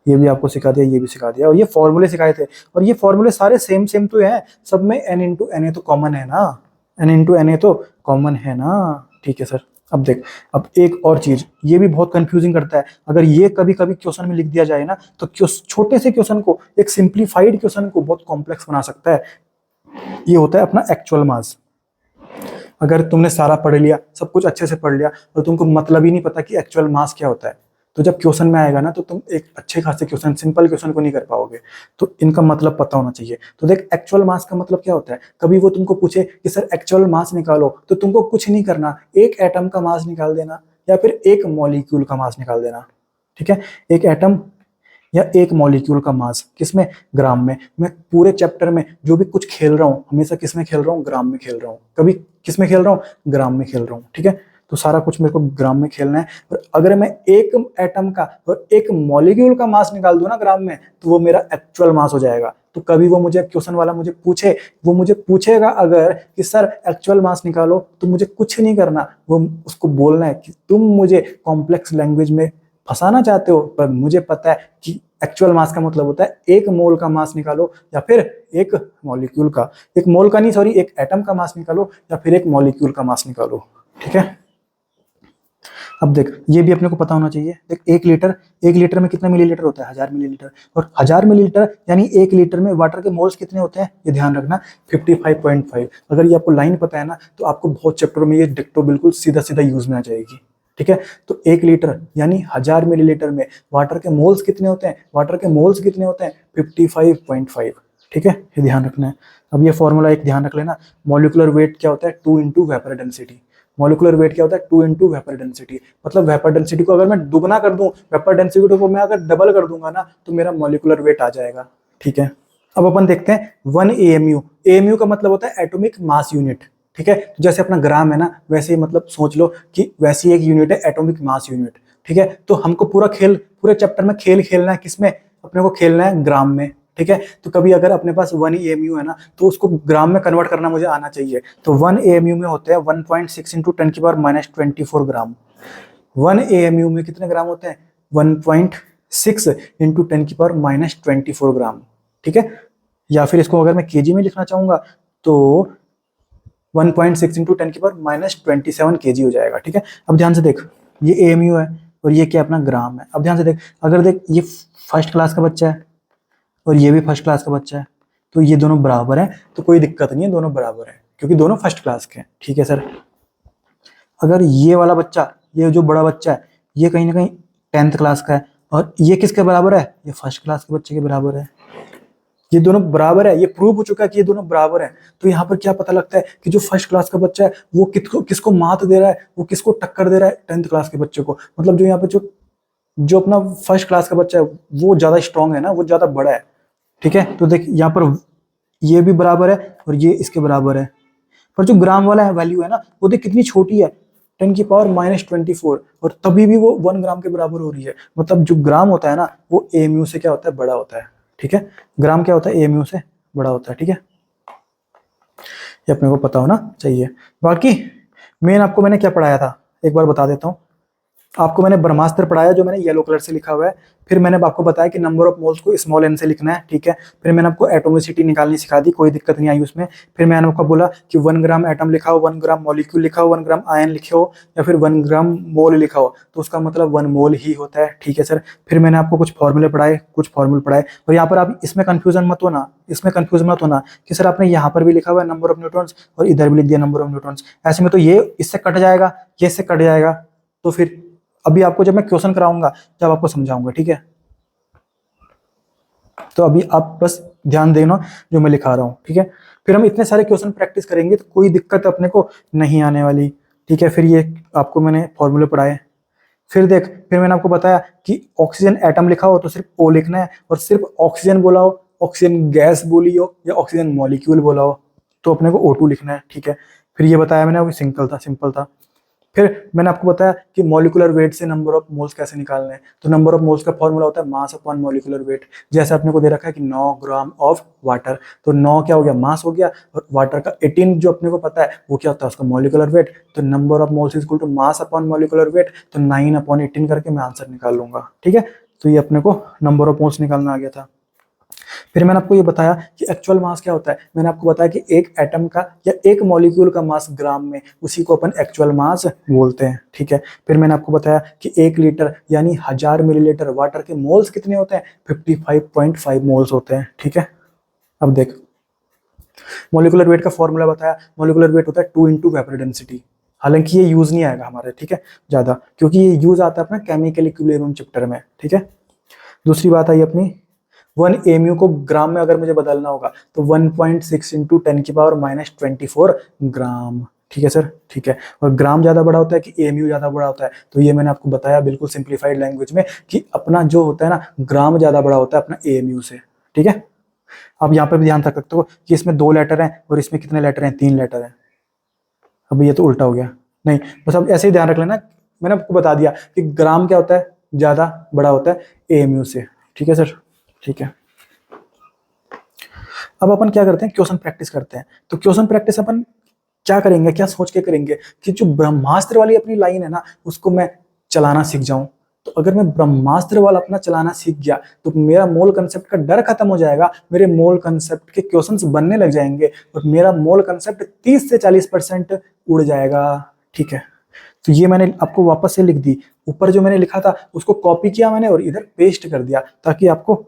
ये भी आपको सिखा दिया, ये भी सिखा दिया, और ये फॉर्मूले सिखाए थे, और ये फॉर्मूले सारे सेम सेम तो हैं, सब में N×Na तो कॉमन है ना, N×Na तो कॉमन है ना। ठीक है सर, अब देख, अब एक और चीज, ये भी बहुत कंफ्यूजिंग करता है। अगर ये कभी कभी क्वेश्चन में लिख दिया जाए ना, तो छोटे से क्वेश्चन को, एक सिंप्लीफाइड क्वेश्चन को बहुत कॉम्प्लेक्स बना सकता है। ये होता है अपना एक्चुअल मास। अगर तुमने सारा पढ़ लिया, सब कुछ अच्छे से पढ़ लिया, और तुमको मतलब ही नहीं पता कि एक्चुअल मास क्या होता है, तो जब क्वेश्चन में आएगा ना तो तुम एक अच्छे खासे क्वेश्चन, सिंपल क्वेश्चन को नहीं कर पाओगे। तो इनका मतलब पता होना चाहिए। तो देख, एक्चुअल मास का मतलब क्या होता है, कभी वो तुमको पूछे कि सर एक्चुअल मास निकालो, तो तुमको कुछ नहीं करना, एक एटम का मास निकाल देना या फिर एक मॉलिक्यूल का मास निकाल देना। ठीक है, एक एटम या एक मॉलिक्यूल का मास, किसमें, ग्राम में। मैं पूरे चैप्टर में जो भी कुछ खेल रहा हूँ, हमेशा किसमें खेल रहा हूँ, ग्राम में खेल रहा हूँ। कभी किसमें खेल रहा हूँ, ग्राम में खेल रहा हूँ। ठीक है, तो सारा कुछ मेरे को ग्राम में खेलना है। और अगर मैं एक एटम का और एक मॉलिक्यूल का मास निकाल दूं ना ग्राम में, तो वो मेरा एक्चुअल मास हो जाएगा। तो कभी वो मुझे क्वेश्चन वाला मुझे पूछे, वो मुझे पूछेगा अगर कि सर एक्चुअल मास निकालो, तो मुझे कुछ नहीं करना, वो उसको बोलना है कि तुम मुझे कॉम्प्लेक्स लैंग्वेज में फंसाना चाहते हो, पर मुझे पता है कि एक्चुअल मास का मतलब होता है एक मोल का मास निकालो या फिर एक मॉलिक्यूल का, एक मोल का नहीं सॉरी, एक एटम का मास निकालो या फिर एक मॉलिक्यूल का मास निकालो। ठीक है, अब देख, ये भी अपने को पता होना चाहिए। देख, 1 लीटर में कितना मिलीलीटर होता है, 1000 मिलीलीटर, और 1000 मिलीलीटर यानी 1 लीटर में वाटर के मोल्स कितने होते हैं, ये ध्यान रखना 55.5। अगर ये आपको लाइन पता है ना, तो आपको बहुत चैप्टर में ये डिक्टो बिल्कुल सीधा सीधा यूज में आ जाएगी। ठीक है, तो 1 लीटर यानी 1000 मिलीलीटर में वाटर के मोल्स कितने होते हैं, वाटर के मोल्स कितने होते हैं 55.5। ठीक है, ये ध्यान रखना है। अब ये फॉर्मूला एक ध्यान रख लेना, मॉलिक्यूलर वेट क्या होता है 2 into vapour density. Molecular weight क्या होता है 2 इंटू वेपर डेंसिटी। मतलब वेपर डेंसिटी को अगर मैं दुगना कर दूं, वेपर डेंसिटी को मैं अगर डबल कर दूंगा ना, तो मेरा मॉलिक्यूलर वेट आ जाएगा। ठीक है, अब अपन देखते हैं 1 AMU। AMU का मतलब होता है एटॉमिक मास यूनिट। ठीक है, तो जैसे अपना ग्राम है ना, वैसे ही मतलब सोच लो कि वैसी एक यूनिट है एटॉमिक मास यूनिट। ठीक है, तो हमको पूरे चैप्टर में खेल खेलना है, किसमें, अपने को खेलना है ग्राम में। ठीक है, तो कभी अगर अपने पास 1 AMU है ना, तो उसको ग्राम में कन्वर्ट करना मुझे आना चाहिए। तो 1 AMU में होते हैं 1.6 इंटू 10⁻⁻24 ग्राम। 1 AMU में कितने ग्राम होते हैं 1. 6 इंटू 10⁻⁻24 ग्राम, ठीक है। या फिर इसको अगर मैं केजी में लिखना चाहूंगा तो 1.6 इंटू 10⁻⁻27 केजी हो जाएगा, ठीक है। अब ध्यान से देख, ये एएमयू है और ये क्या अपना ग्राम है। अब ध्यान से देख, अगर देख ये फर्स्ट क्लास का बच्चा है और ये भी फर्स्ट क्लास का बच्चा है, तो ये दोनों बराबर हैं, तो कोई दिक्कत नहीं है, दोनों बराबर हैं क्योंकि दोनों फर्स्ट क्लास के हैं, ठीक है सर। अगर ये वाला बच्चा, ये जो बड़ा बच्चा है, ये कहीं ना कहीं 10th क्लास का है और ये किसके बराबर है, ये फर्स्ट क्लास के बच्चे के बराबर है, ये दोनों बराबर है, ये प्रूव हो चुका है कि ये दोनों बराबर हैं। तो यहाँ पर क्या पता लगता है कि जो फर्स्ट क्लास का बच्चा है वो किसको मात दे रहा है, वो किसको टक्कर दे रहा है, 10th क्लास के बच्चे को। मतलब जो यहाँ पे जो अपना फर्स्ट क्लास का बच्चा है वो ज्यादा स्ट्रांग है ना, वो ज्यादा बड़ा है, ठीक है। तो देख यहाँ पर ये भी बराबर है और ये इसके बराबर है, पर जो ग्राम वाला वैल्यू है ना, वो देख कितनी छोटी है, 10⁻⁻24, और तभी भी वो 1 ग्राम के बराबर हो रही है। मतलब जो ग्राम होता है ना, वो एएमयू से क्या होता है, बड़ा होता है, ठीक है। ग्राम क्या होता है, एएमयू से बड़ा होता है, ठीक है। ये अपने को पता होना चाहिए। बाकी मेन आपको मैंने क्या पढ़ाया था एक बार बता देता हूँ। आपको मैंने ब्रह्मास्त्र पढ़ाया जो मैंने येलो कलर से लिखा हुआ है। फिर मैंने आपको बताया कि नंबर ऑफ मोल्स को स्मॉल एन से लिखना है, ठीक है। फिर मैंने आपको एटोमिसिटी निकालनी सिखा दी, कोई दिक्कत नहीं आई उसमें। फिर मैंने आपको बोला कि 1 ग्राम एटम लिखा हो, 1 ग्राम मॉलिक्यूल लिखा हो, 1 ग्राम आयन लिखे हो, या फिर 1 ग्राम मोल लिखा हो, तो उसका मतलब 1 मोल ही होता है, ठीक है सर। फिर मैंने आपको कुछ फॉर्मूले पढ़ाए, और यहाँ पर आप इसमें कंफ्यूजन मत होना कि सर आपने यहाँ पर भी लिखा हुआ है नंबर ऑफ न्यूट्रॉन्स और इधर भी लिख दिया नंबर ऑफ न्यूट्रॉन्स। ऐसे में तो ये इससे कट जाएगा, ये इससे कट जाएगा। तो फिर अभी आपको जब मैं क्वेश्चन कराऊंगा जब आपको समझाऊंगा, ठीक है। तो अभी आप बस ध्यान देना जो मैं लिखा रहा हूं, ठीक है। फिर हम इतने सारे क्वेश्चन प्रैक्टिस करेंगे तो कोई दिक्कत अपने को नहीं आने वाली, ठीक है। फिर ये आपको मैंने फॉर्मूले पढ़ाए। फिर मैंने आपको बताया कि ऑक्सीजन एटम लिखा हो तो सिर्फ ओ लिखना है, और सिर्फ ऑक्सीजन बोला हो, ऑक्सीजन गैस बोली हो या ऑक्सीजन मॉलिक्यूल बोला हो तो अपने को O2 लिखना है, ठीक है। फिर ये बताया मैंने, वो सिंपल था। फिर मैंने आपको बताया कि मॉलिक्यूलर वेट से नंबर ऑफ मोल्स कैसे निकालने हैं। तो नंबर ऑफ मोल्स का फॉर्मूला होता है मास अपॉन मॉलिक्यूलर वेट। जैसे अपने को दे रखा है कि 9 ग्राम ऑफ वाटर, तो 9 क्या हो गया, मास हो गया, और वाटर का 18 जो अपने को पता है वो क्या होता है, उसका मॉलिक्यूलर वेट। तो number of moles is equal to mass upon molecular weight, तो 9/18 करके मैं आंसर निकाल लूंगा, ठीक है। तो ये अपने को नंबर ऑफ मोल्स निकालना आ गया था। फिर मैंने आपको ये बताया कि एक्चुअल मास क्या होता है। मैंने आपको बताया कि एक एटम का या एक मॉलिक्यूल का मास ग्राम में, उसी को अपन एक्चुअल मास बोलते हैं, ठीक है। फिर मैंने आपको बताया कि 1 लीटर यानी 1000 मिलीलीटर वाटर के मोल्स कितने होते हैं, 55.5 मोल्स होते हैं, ठीक है। अब देख, मॉलिक्यूलर वेट का फॉर्मूला बताया, मॉलिक्यूलर वेट होता है 2 इंटू वेपर डेंसिटी। हालांकि ये यूज नहीं आएगा हमारे, ठीक है, ज्यादा, क्योंकि ये यूज आता है अपना केमिकल इक्विलिब्रियम चैप्टर में, ठीक है। दूसरी बात आई अपनी 1 एमयू को ग्राम में अगर मुझे बदलना होगा तो 1.6 इंटू 10⁻⁻24 ग्राम, ठीक है सर, ठीक है। और ग्राम ज्यादा बड़ा होता है कि एमयू ज्यादा बड़ा होता है, तो ये मैंने आपको बताया बिल्कुल सिंप्लीफाइड लैंग्वेज में कि अपना जो होता है ना, ग्राम ज्यादा बड़ा होता है अपना एमयू से, ठीक है। अब यहाँ पे भी ध्यान रख सकते हो कि इसमें 2 लेटर हैं और इसमें कितने लेटर हैं, 3 लेटर हैं। अब ये तो उल्टा हो गया, नहीं, बस अब ऐसे ही ध्यान रख लेना। मैंने आपको बता दिया कि ग्राम क्या होता है, ज्यादा बड़ा होता है एएमयू से, ठीक है सर, ठीक है। अब अपन क्या करते हैं, क्वेश्चन प्रैक्टिस करते हैं। तो क्वेश्चन प्रैक्टिस अपन क्या करेंगे, क्या सोच के करेंगे कि जो ब्रह्मास्त्र वाली अपनी लाइन है ना, उसको मैं चलाना सीख जाऊं। तो अगर मैं ब्रह्मास्त्र वाला अपना चलाना सीख गया तो मेरा मोल कंसेप्ट का डर खत्म हो जाएगा, मेरे मोल कंसेप्ट के क्वेश्चंस बनने लग जाएंगे और मेरा मोल कंसेप्ट 30 से 40% उड़ जाएगा, ठीक है। तो ये मैंने आपको वापस से लिख दी, ऊपर जो मैंने लिखा था उसको कॉपी किया मैंने और इधर पेस्ट कर दिया ताकि आपको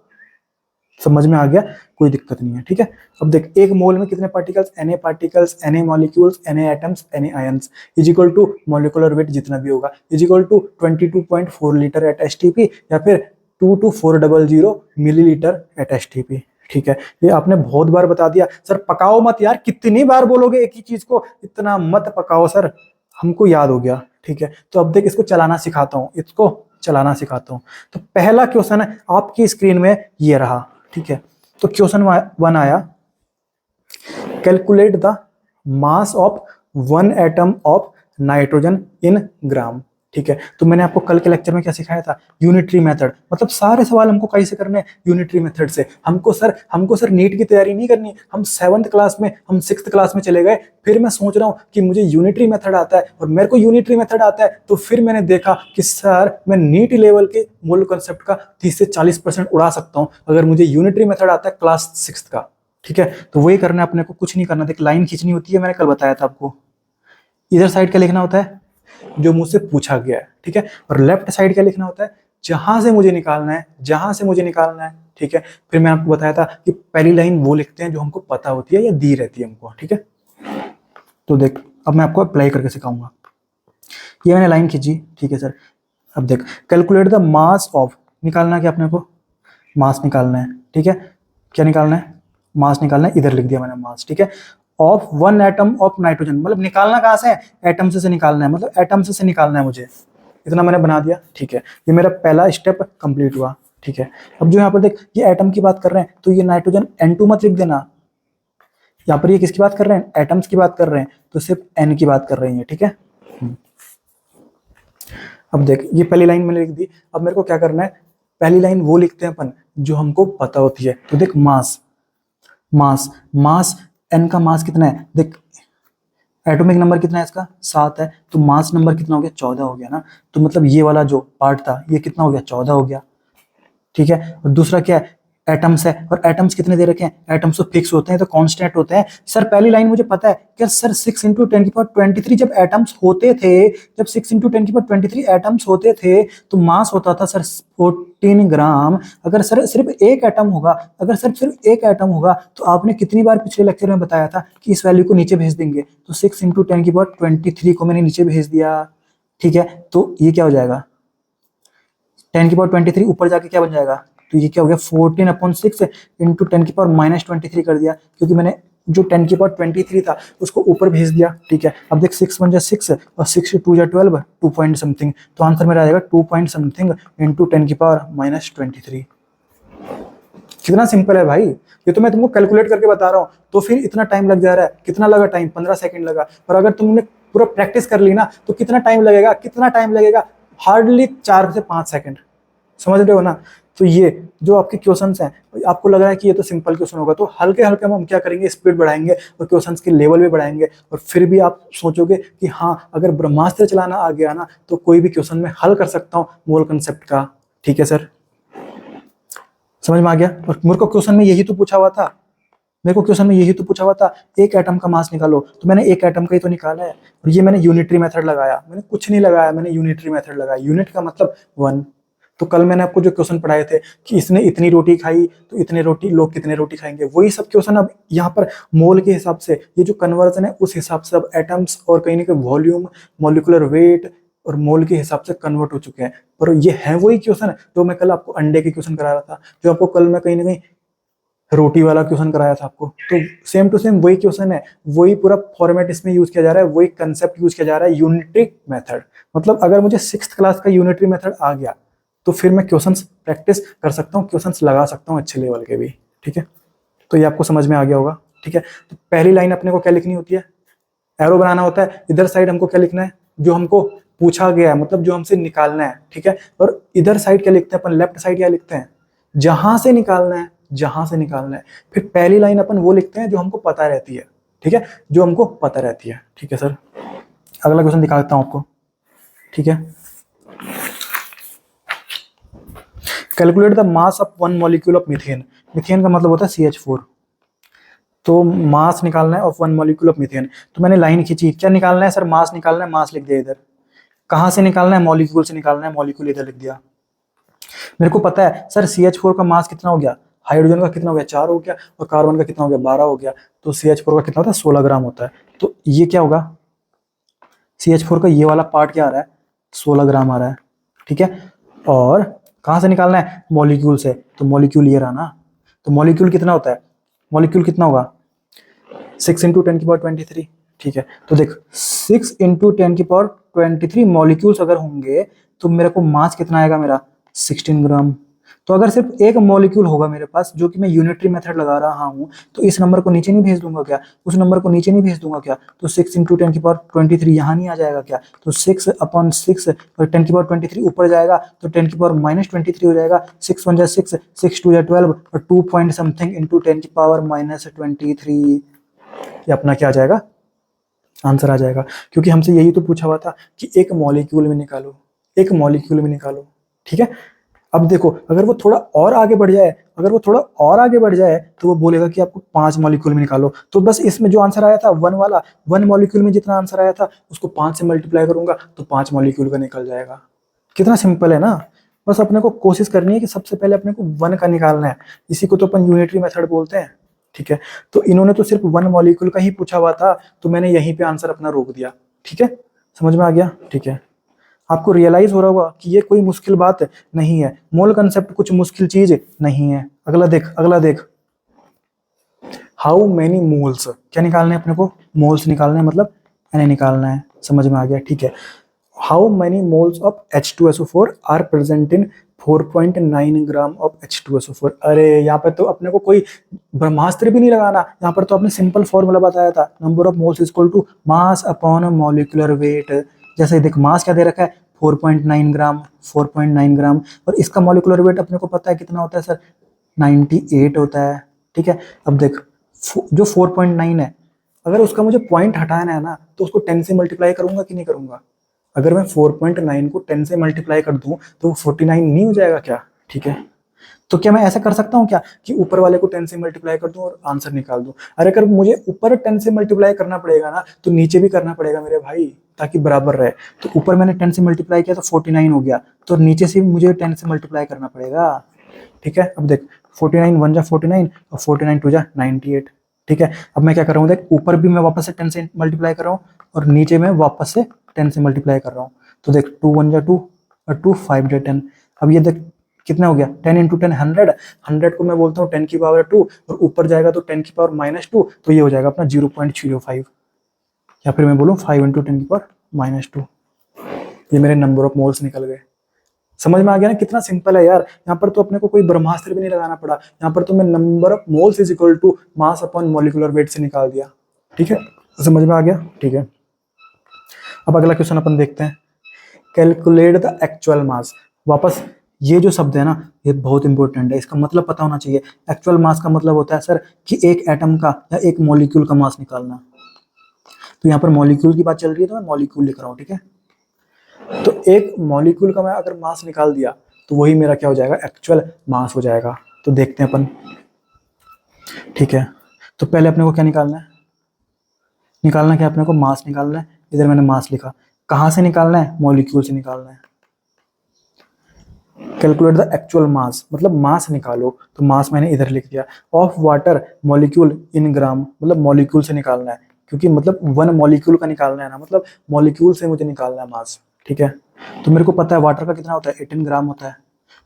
समझ में आ गया, कोई दिक्कत नहीं है, ठीक है। अब देख, एक मोल में कितने particles, Na particles, Na molecules, Na atoms, Na ions, is equal to molecular weight जितना भी होगा, is equal to 22.4 litre at STP या फिर 22400 मिलीलीटर एट STP, ठीक है। ये आपने बहुत बार बता दिया। सर पकाओ मत यार, कितनी बार बोलोगे एक ही चीज को, इतना मत पकाओ सर, हमको याद हो गया, ठीक है। तो अब देख, इसको चलाना सिखाता हूँ, तो पहला क्वेश्चन है आपकी स्क्रीन में ये रहा, ठीक है। तो क्वेश्चन 1 आया, calculate the mass of 1 atom of nitrogen in gram. ठीक है। तो मैंने आपको कल के लेक्चर में क्या सिखाया था, यूनिटरी मेथड, मतलब सारे सवाल हमको कहीं से करने हैं, यूनिटरी मेथड से। हमको सर नीट की तैयारी नहीं करनी, हम 7th क्लास में, हम 6th क्लास में चले गए, फिर मैं सोच रहा हूँ कि मुझे यूनिटरी मेथड आता है और मेरे को यूनिटरी मेथड आता है, तो फिर मैंने देखा कि सर मैं नीट लेवल के मूल कॉन्सेप्ट का 30 से 40% उड़ा सकता हूँ अगर मुझे यूनिटरी मेथड आता है क्लास 6th का। ठीक है, तो वही करना है अपने को, कुछ नहीं करना। देख, लाइन खींचनी होती है, मैंने कल बताया था आपको। इधर साइड क्या लिखना होता है, जो मुझसे पूछा गया है, ठीक है। और लेफ्ट साइड क्या लिखना होता है, जहां से मुझे निकालना है, जहां से मुझे निकालना है, ठीक है। फिर मैं आपको बताया था कि पहली लाइन वो लिखते हैं जो हमको पता होती है या दी रहती है हमको, ठीक है। तो देख, अब मैं आपको अप्लाई करके सिखाऊंगा। ये मैंने लाइन खींची, ठीक है सर। अब देख, कैलकुलेट द मास ऑफ, निकालना है क्या अपने को, मास निकालना है, ठीक है। क्या निकालना है, मास निकालना है, इधर लिख दिया मैंने मास, ठीक है। ऑफ 1 एटम ऑफ नाइट्रोजन, मतलब निकालना कहाँ से है, एटम से निकालना है, मतलब एटम से निकालना है मुझे, इतना मैंने बना दिया, ठीक है। ये मेरा पहला स्टेप कंप्लीट हुआ, ठीक है। अब जो यहाँ पर देख, ये एटम की बात कर रहे हैं, तो ये नाइट्रोजन N2 मत लिख देना। यहाँ पर ये किसकी बात कर रहे हैं, एटम्स की बात कर रहे हैं, तो सिर्फ N की बात कर रही है, ठीक है। अब देख, ये पहली लाइन मैंने लिख दी। अब मेरे को क्या करना है, पहली लाइन वो लिखते हैं अपन जो हमको पता होती है। तो देख, मास, मास, मास, एन का मास कितना है, देख एटॉमिक नंबर कितना है इसका, 7 है, तो मास नंबर कितना हो गया, 14 हो गया ना। तो मतलब ये वाला जो पार्ट था ये कितना हो गया, 14 हो गया, ठीक है। और दूसरा क्या है, एटम्स है, और एटम्स कितने दे रखे हैं, एटम्स तो फिक्स होते हैं, तो कांस्टेंट होते हैं। सर पहली लाइन मुझे पता है क्या सर, 6 × 10⁻23 जब एटम्स होते थे, जब 6 × 10⁻23 एटम्स होते थे, तो मास होता था सर 14 ग्राम। अगर सर सिर्फ एक एटम होगा, अगर सर सिर्फ एक एटम होगा, तो आपने कितनी बार पिछले लेक्चर में बताया था कि इस वैल्यू को नीचे भेज देंगे। तो 6 × 10⁻23 को मैंने नीचे भेज दिया, ठीक है। तो ये क्या हो जाएगा, 10⁻23 ऊपर जाके क्या बन जाएगा, तो ये क्या हो गया, 14/6 इंटू 10⁻23 कर दिया, क्योंकि मैंने जो 10⁻23 था उसको ऊपर भेज दिया, ठीक है। अब देख, 6 × 6 और 6 × 2 = 12, 2 पॉइंट समथिंग, तो आंसर मेरा आ जाएगा 2 पॉइंट समथिंग इंटू 10⁻23। कितना सिंपल है भाई, ये तो मैं तुमको कैलकुलेट करके बता रहा हूँ, तो फिर इतना टाइम लग जा रहा है। कितना लगा टाइम, 15 सेकंड लगा। और अगर तुमने पूरा प्रैक्टिस कर ली ना, तो कितना टाइम लगेगा, कितना टाइम लगेगा, हार्डली 4 से 5 सेकंड, समझ रहे हो ना। तो ये जो आपके क्वेश्चंस हैं, आपको लग रहा है कि ये तो सिंपल क्वेश्चन होगा, तो हल्के हल्के हम क्या करेंगे, स्पीड बढ़ाएंगे और क्वेश्चंस के लेवल भी बढ़ाएंगे, और फिर भी आप सोचोगे कि हाँ, अगर ब्रह्मास्त्र चलाना आ गया ना, तो कोई भी क्वेश्चन मैं हल कर सकता हूँ मोल कंसेप्ट का, ठीक है सर, समझ में आ गया। और मेरे को क्वेश्चन में यही तो पूछा हुआ था, मेरे को क्वेश्चन में यही तो पूछा हुआ था, एक एटम का मास निकालो, तो मैंने एक एटम का ही तो निकाला है। और ये मैंने यूनिटरी मेथड लगाया, मैंने कुछ नहीं लगाया, मैंने यूनिटरी मेथड लगाया। यूनिट का मतलब 1। तो कल मैंने आपको जो क्वेश्चन पढ़ाए थे कि इसने इतनी रोटी खाई, तो इतने रोटी, लोग कितने रोटी खाएंगे, वही सब क्वेश्चन अब यहाँ पर मोल के हिसाब से, ये जो कन्वर्जन है उस हिसाब से अब एटम्स और कहीं ना कहीं वॉल्यूम, मॉलिकुलर वेट और मोल के हिसाब से कन्वर्ट हो चुके हैं। पर ये है वही क्वेश्चन जो मैं कल आपको अंडे के क्वेश्चन करा रहा था, जो आपको कल मैं कहीं ना कहीं रोटी वाला क्वेश्चन कराया था आपको। तो सेम टू सेम वही क्वेश्चन है, वही पूरा फॉर्मेट इसमें यूज किया जा रहा है, वही कंसेप्ट यूज किया जा रहा है, यूनिटरी मेथड। मतलब अगर मुझे 6th क्लास का यूनिटरी मेथड आ गया, तो फिर मैं क्वेश्चंस प्रैक्टिस कर सकता हूँ, क्वेश्चंस लगा सकता हूँ अच्छे लेवल के भी, ठीक है। तो ये आपको समझ में आ गया होगा, ठीक है। तो पहली लाइन अपने को क्या लिखनी होती है, एरो बनाना होता है। इधर साइड हमको क्या लिखना है, जो हमको पूछा गया है, मतलब जो हमसे निकालना है, ठीक है। और इधर साइड क्या लिखते हैं अपन, लेफ्ट साइड क्या लिखते हैं, जहां से निकालना है, जहां से निकालना है। फिर पहली लाइन अपन वो लिखते हैं जो हमको पता रहती है, ठीक है, जो हमको पता रहती है, ठीक है सर। अगला क्वेश्चन दिखाता हूं आपको, ठीक है। Calculate the mass of 1 molecule of methane. Methane का मतलब होता है CH4। तो मास निकालना है ऑफ 1 मॉलिक्यूल ऑफ मीथेन। तो मैंने लाइन खींची, क्या निकालना है सर, मास निकालना है, मास लिख दिया इधर। कहां से निकालना है, मॉलिक्यूल से निकालना है, मॉलिक्यूल इधर लिख दिया। मेरे को पता है सर CH4 का मास कितना हो गया, हाइड्रोजन का कितना हो गया, 4 हो गया, और कार्बन का कितना हो गया, 12 हो गया। तो CH4 का कितना होता है, 16 ग्राम होता है। तो ये क्या होगा, CH4 का ये वाला पार्ट क्या आ रहा है, 16 ग्राम आ रहा है, ठीक है। और कहां से निकालना है, मॉलिक्यूल से, तो मॉलिक्यूल ये रहा ना। तो मॉलिक्यूल कितना होता है, मॉलिक्यूल कितना होगा, 6 × 10⁻23, ठीक है। तो देख, 6 × 10⁻23 मॉलिक्यूल्स अगर होंगे, तो मेरे को मास कितना आएगा, मेरा 16 ग्राम। तो अगर सिर्फ एक मॉलिक्यूल होगा मेरे पास जो कि मैं यूनिटरी मेथड लगा रहा हूँ, तो इस नंबर को नीचे नहीं भेज दूंगा क्या, उस नंबर को नीचे नहीं भेज दूंगा क्या, तो 6 इंटू 10⁻23 यहाँ नहीं आ जाएगा क्या, तो 6/6 और 10⁻23 ऊपर जाएगा तो 10⁻23 हो जाएगा, 6 1 जा 6, 6 2 जा 12 और 2 पॉइंट समथिंग इंटू 10⁻23 ये अपना क्या आ जाएगा, आंसर आ जाएगा। क्योंकि हमसे यही तो पूछा हुआ था कि एक मॉलिक्यूल में निकालो, एक मॉलिक्यूल में निकालो, ठीक है। अब देखो अगर वो थोड़ा और आगे बढ़ जाए, अगर वो थोड़ा और आगे बढ़ जाए तो वो बोलेगा कि आपको 5 मॉलिक्यूल में निकालो, तो बस इसमें जो आंसर आया था 1 वाला, 1 मॉलिक्यूल में जितना आंसर आया था उसको 5 से मल्टीप्लाई करूंगा तो 5 मॉलिक्यूल का निकल जाएगा। कितना सिंपल है ना। बस अपने को कोशिश करनी है कि सबसे पहले अपने को 1 का निकालना है, इसी को तो अपन यूनिटरी मेथड बोलते हैं, ठीक है। तो इन्होंने तो सिर्फ 1 मॉलिक्यूल का ही पूछा हुआ था, तो मैंने यहीं पे आंसर अपना रोक दिया, ठीक है, समझ में आ गया, ठीक है। आपको रियलाइज हो रहा होगा कि ये कोई मुश्किल बात नहीं है, मोल कंसेप्ट कुछ मुश्किल चीज नहीं है। अगला देख, अगला देख, हाउ मेनी मोल्स, क्या निकालना है अपने को, मोल्स निकालना है, मतलब Na निकालना है, समझ में आ गया, ठीक है। How many moles of H2SO4 are present in 4.9 gram of H2SO4। अरे यहाँ पर तो अपने को कोई ब्रह्मास्त्र भी नहीं लगाना, यहाँ पर तो आपने सिंपल फॉर्मूला बताया था, number of moles equal to mass upon molecular weight. जैसे देख मास क्या दे रखा है 4.9 ग्राम, 4.9 ग्राम, और इसका मॉलिक्यूलर वेट अपने को पता है कितना होता है सर, 98 होता है, ठीक है। अब देख जो 4.9 है, अगर उसका मुझे पॉइंट हटाना है ना तो उसको 10 से मल्टीप्लाई करूंगा कि नहीं करूंगा। अगर मैं 4.9 को 10 से मल्टीप्लाई कर दूं तो वो 49 नहीं हो जाएगा क्या, ठीक है। तो क्या मैं ऐसा कर सकता हूँ क्या कि ऊपर वाले को 10 से मल्टीप्लाई कर दूं और आंसर निकाल दूं। अरे अगर मुझे ऊपर 10 से मल्टीप्लाई करना पड़ेगा ना तो नीचे भी करना पड़ेगा मेरे भाई, ताकि बराबर रहे। तो ऊपर मैंने 10 से मल्टीप्लाई किया तो 49 हो गया, तो नीचे से भी मुझे 10 से मल्टीप्लाई करना पड़ेगा, ठीक है। अब देख 49 1 जा 49 और 49 2 जा 98, ठीक है। अब मैं क्या कर रहा हूँ, देख ऊपर भी मैं वापस से 10 से मल्टीप्लाई कर रहा हूँ और नीचे में वापस से 10 से मल्टीप्लाई कर रहा हूँ। तो देख 2 1 जा 2 और 2 5 जा 10। अब ये देख कितना हो गया, 10 इंटू 10 100, 100 को मैं बोलता हूँ 10 की पावर 2 और ऊपर जाएगा तो 10 की पावर -2, तो ये हो जाएगा अपना 0.05, या फिर मैं बोलूँ 5 इंटू 10 की पावर -2। ये मेरे नंबर ऑफ मोल्स निकल गए। समझ में आ गया ना कितना सिंपल है यार। यहाँ पर तो अपने को कोई ब्रह्मास्त्र भी नहीं लगाना पड़ा, यहाँ पर तो मैं number of moles is equal to mass upon molecular weight से निकाल दिया, ठीक है। समझ में आ गया, ठीक है। अब अगला क्वेश्चन अपन देखते हैं, कैलकुलेट द एक्चुअल मास। वापस ये जो शब्द है ना ये बहुत इंपॉर्टेंट है, इसका मतलब पता होना चाहिए। एक्चुअल मास का मतलब होता है सर कि एक एटम का या एक मॉलिक्यूल का मास निकालना। तो यहाँ पर मॉलिक्यूल की बात चल रही है तो मैं मॉलिक्यूल लिख रहा हूँ, ठीक है। तो एक मॉलिक्यूल का मैं अगर मास निकाल दिया तो वही मेरा क्या हो जाएगा, एक्चुअल मास हो जाएगा। तो देखते हैं अपन, ठीक है। तो पहले अपने को क्या निकालना है, निकालना क्या अपने को, मास निकालना है। इधर मैंने मास लिखा, कहाँ से निकालना है, मॉलिक्यूल से निकालना है। कैलकुलेट द एक्चुअल मास मतलब मास निकालो, तो मास मैंने इधर लिख दिया। ऑफ वाटर मॉलिक्यूल इन ग्राम, मतलब मॉलिक्यूल से निकालना है, क्योंकि मतलब 1 मॉलिक्यूल का निकालना है ना, मतलब मॉलिक्यूल से मुझे निकालना है मास, ठीक है। तो मेरे को पता है वाटर का कितना होता है 18 ग्राम होता है,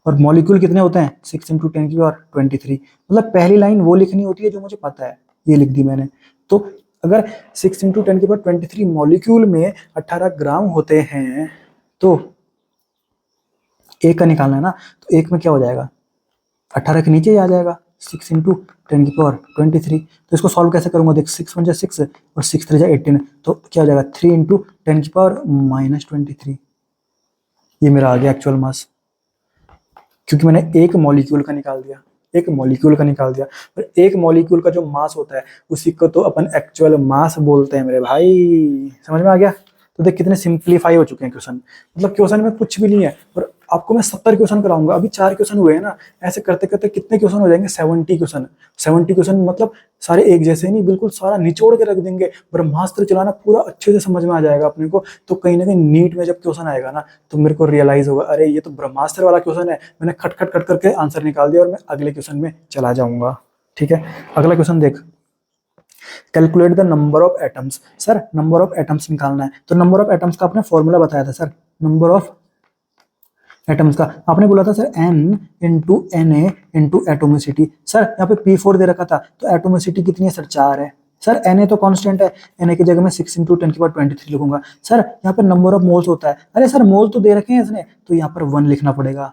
और मॉलिक्यूल कितने होते हैं 6 इंटू 10 की पावर 23। मतलब पहली लाइन वो लिखनी होती है जो मुझे पता है, ये लिख दी मैंने। तो अगर 6 इंटू 10 की पावर 23 मॉलिक्यूल में 18 ग्राम होते हैं तो एक का निकालना है ना, तो एक में क्या हो जाएगा 18 के नीचे ही आ जाएगा 6 इंटू 10 की पावर 23। तो इसको सॉल्व कैसे करूंगा, देख 6 1 जा 6 और 6 3 जा 18, तो क्या हो जाएगा 3 इंटू 10 की पावर -23। ये मेरा आ गया एक्चुअल मास, क्योंकि मैंने एक मॉलिक्यूल का निकाल दिया, एक मॉलिक्यूल का निकाल दिया। और एक मॉलिक्यूल का जो मास होता है उसी को तो अपन एक्चुअल मास बोलते हैं मेरे भाई, समझ में आ गया। तो देख कितने सिंप्लीफाई हो चुके हैं क्वेश्चन, मतलब क्वेश्चन में कुछ भी नहीं है और आपको मैं 70 क्वेश्चन कराऊंगा। अभी 4 क्वेश्चन हुए हैं ना, ऐसे करते करते कितने क्वेश्चन हो जाएंगे 70 क्वेश्चन। 70 क्वेश्चन मतलब सारे एक जैसे नहीं, बिल्कुल सारा निचोड़ के रख देंगे। ब्रह्मास्त्र चलाना पूरा अच्छे से समझ में आ जाएगा अपने को। तो कहीं ना कहीं नीट में जब क्वेश्चन आएगा ना तो मेरे को रियलाइज होगा, अरे ये तो ब्रह्मास्त्र वाला क्वेश्चन है, मैंने खट खट खट करके आंसर निकाल दिया और मैं अगले क्वेश्चन में चला जाऊंगा, ठीक है। अगला क्वेश्चन देख, calculate the number of atoms. Sir number of atoms निकालना है, तो नंबर ऑफ एटम्स का आपने फॉर्मूला बताया था सर, नंबर ऑफ एटम्स का आपने बोला था sir n into Na into atomicity. Sir यहाँ पे P4 दे रखा था, तो एटोमिसिटी कितनी है सर 4 है। सर Na तो कांस्टेंट है, Na की जगह मैं 6 इंटू 10 की पावर 23 लिखूंगा। सर यहाँ पे नंबर ऑफ मोल्स होता है, अरे सर मोल तो दे रखे हैं इसने, तो यहाँ पर 1 लिखना पड़ेगा।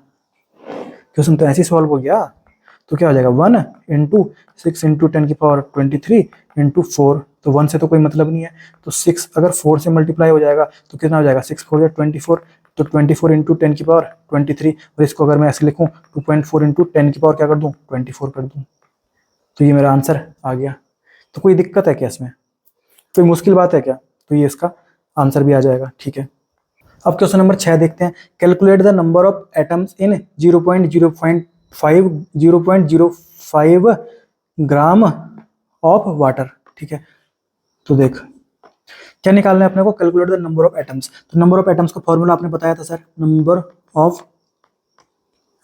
क्वेश्चन तो ऐसे ही सॉल्व हो गया। तो क्या हो जाएगा 1 इंटू 6 इंटू 10⁻23 इंटू 4, तो 1 से तो कोई मतलब नहीं है, तो 6 अगर 4 से मल्टीप्लाई हो जाएगा तो कितना हो जाएगा 6 4 24, तो 24 इंटू 10⁻23, और इसको अगर मैं ऐसे लिखूँ 2.4 इंटू 10 की पावर क्या कर दूँ 24 कर दूँ, तो ये मेरा आंसर आ गया। तो कोई दिक्कत है क्या इसमें, कोई मुश्किल बात है क्या, तो ये इसका आंसर भी आ जाएगा। ठीक है, अब क्वेश्चन नंबर 6 देखते हैं। Calculate the number of atoms in 0.05 gram of water. ठीक है, तो देख क्या निकालना है अपने को, calculate the number of atoms. तो नंबर ऑफ एटम्स का फॉर्मूला आपने बताया था sir, number of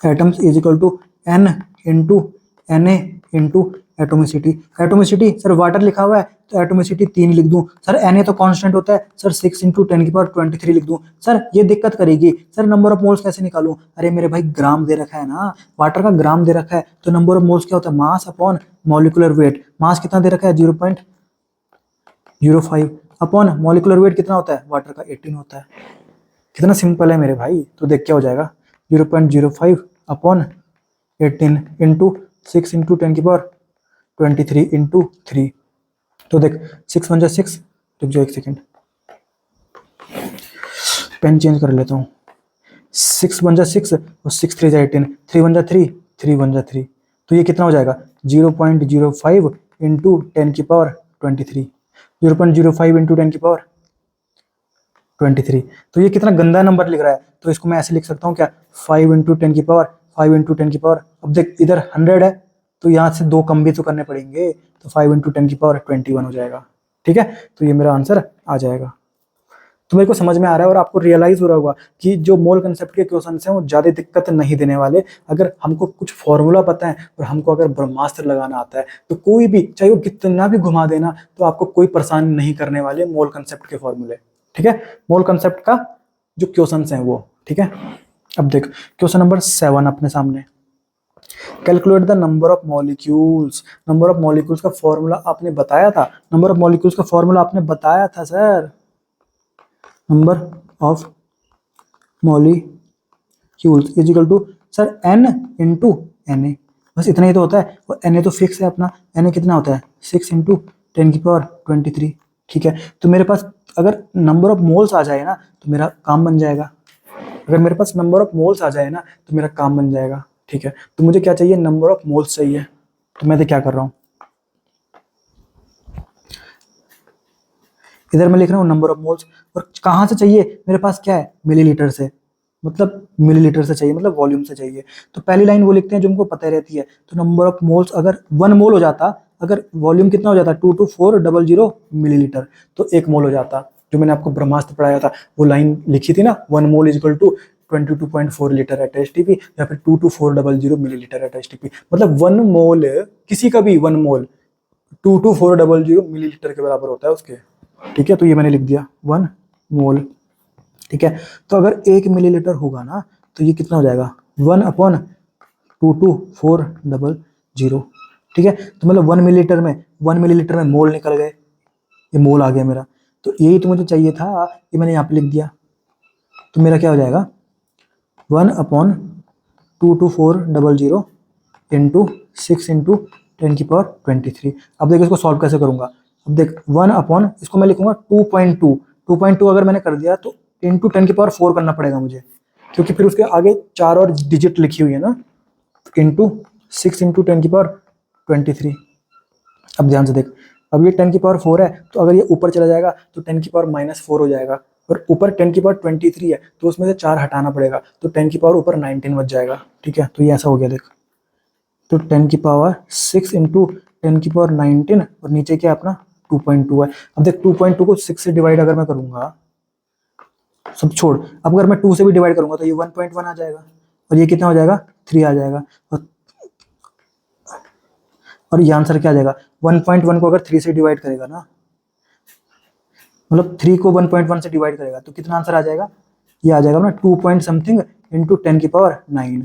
atoms is equal to n into Na into atomicity. Atomicity sir water लिखा हुआ है तो एटोमिसिटी 3 लिख दूं सर, Na तो कांस्टेंट होता है सर, 6 इंटू 10⁻23 लिख दूं सर, ये दिक्कत करेगी सर। नंबर ऑफ मोल्स कैसे निकालूं, अरे मेरे भाई ग्राम दे रखा है ना, वाटर का ग्राम दे रखा है, तो नंबर ऑफ मोल्स क्या होता है मास अपॉन मॉलिक्यूलर वेट। मास कितना दे रखा है 0.05 अपॉन मॉलिक्यूलर वेट कितना होता है वाटर का 18 होता है। कितना सिंपल है मेरे भाई, तो देख क्या हो जाएगा 0.05 अपॉन 18 इंटू 6 इंटू 10⁻23 इंटू 3, तो देख 6 1 6, रुक जाओ एक सेकेंड पेन चेंज कर लेता हूँ, 6 1 6 और 6 3 18, 3 1 3, 3 1 3, तो ये कितना हो जाएगा 0.05 इंटू 10⁻23, 0.05 इंटू 10⁻23, तो ये कितना गंदा नंबर लिख रहा है, तो इसको मैं ऐसे लिख सकता हूँ क्या 5 इंटू 10⁻5 इंटू 10⁻, अब देख इधर 100 है तो यहाँ से 2 कम भी तो करने पड़ेंगे, तो 5 इंटू 10⁻21 हो जाएगा। ठीक है, तो ये मेरा आंसर आ जाएगा। तो मेरे को समझ में आ रहा है और आपको रियलाइज हो रहा होगा कि जो मोल कंसेप्ट के क्वेश्चन हैं वो ज़्यादा दिक्कत नहीं देने वाले। अगर हमको कुछ फॉर्मूला पता है और हमको अगर ब्रह्मास्त्र लगाना आता है तो कोई भी चाहे वो कितना भी घुमा देना तो आपको कोई परेशानी नहीं करने वाले मोल कंसेप्ट के फॉर्मूले। ठीक है, मोल कंसेप्ट का जो क्वेश्चन हैं वो। ठीक है, अब देख क्वेश्चन नंबर 7 अपने सामने, calculate the number of molecules. Number of molecules का फॉर्मूला आपने बताया था, नंबर ऑफ मॉलिक्यूल्स का फॉर्मूला आपने बताया था sir, number of molecules is equal to sir n into Na, बस इतना ही तो होता है, और Na तो फिक्स है अपना, Na कितना होता है 6 इंटू 10⁻23। ठीक है, तो मेरे पास अगर नंबर ऑफ मोल्स आ जाए ना तो मेरा काम बन जाएगा, अगर मेरे पास नंबर ऑफ मोल्स आ जाए ना तो मेरा काम बन जाएगा। ठीक है, तो मुझे क्या चाहिए नंबर ऑफ मोल्स चाहिए, तो मैं तो क्या कर रहा हूँ इधर मैं लिख रहा हूँ नंबर ऑफ मोल्स, और कहाँ से चाहिए मेरे पास क्या है मिलीलीटर से, मतलब मिलीलीटर से चाहिए मतलब वॉल्यूम से चाहिए। तो पहली लाइन वो लिखते हैं जो हमको पता रहती है, तो नंबर ऑफ मोल्स अगर 1 मोल हो जाता, अगर वॉल्यूम कितना हो जाता 22400 मिलीलीटर, तो 1 मोल हो जाता। जो मैंने आपको ब्रह्मास्त्र पढ़ाया था वो लाइन लिखी थी ना, 1 mole is equal to 22.4 litre at STP, या फिर 22400 मिलीलीटर एट एसटीपी, मतलब 1 मोल किसी का भी 1 मोल 22400 मिलीलीटर के बराबर होता है उसके। ठीक है, तो ये मैंने लिख दिया 1 मोल। ठीक है, तो अगर 1 मिलीलीटर होगा ना तो ये कितना हो जाएगा 1 अपॉन 22400। ठीक है, तो मतलब 1 मिलीलीटर में मोल निकल गए, ये मोल आ गया मेरा, तो यही तो मुझे चाहिए था, ये मैंने यहाँ पे लिख दिया। तो मेरा क्या हो जाएगा 1 अपॉन 22400 इंटू 6 इंटू 10⁻23। अब देख इसको सॉल्व कैसे करूंगा, अब देख 1 अपॉन इसको मैं लिखूंगा 2.2 अगर मैंने कर दिया तो इंटू 10⁻4 करना पड़ेगा मुझे, क्योंकि फिर उसके आगे 4 और डिजिट लिखी हुई है ना, इंटू 6 इंटू 10⁻23। अब ध्यान से देख, अब ये 10⁻4 है तो अगर ये ऊपर चला जाएगा तो 10⁻4 हो जाएगा, और ऊपर 10⁻23 है तो उसमें से 4 हटाना पड़ेगा, तो 10 ऊपर 19 बच जाएगा। ठीक है, तो ये ऐसा हो गया देख, तो 10�6 इंटू 10⁻19 और नीचे क्या अपना 2.2 है। अब देख 2.2 को 6 से डिवाइड अगर मैं करूंगा, सब छोड़, अब अगर मैं 2 से भी डिवाइड करूंगा तो ये 1.1 आ जाएगा, और ये कितना हो जाएगा 3 आ जाएगा, और ये आंसर क्या आ जाएगा 1.1 को अगर 3 से डिवाइड करेगा ना, मतलब 3 को 1.1 से डिवाइड करेगा तो कितना आंसर आ जाएगा, ये आ जाएगा ना 2 point something into 10⁹,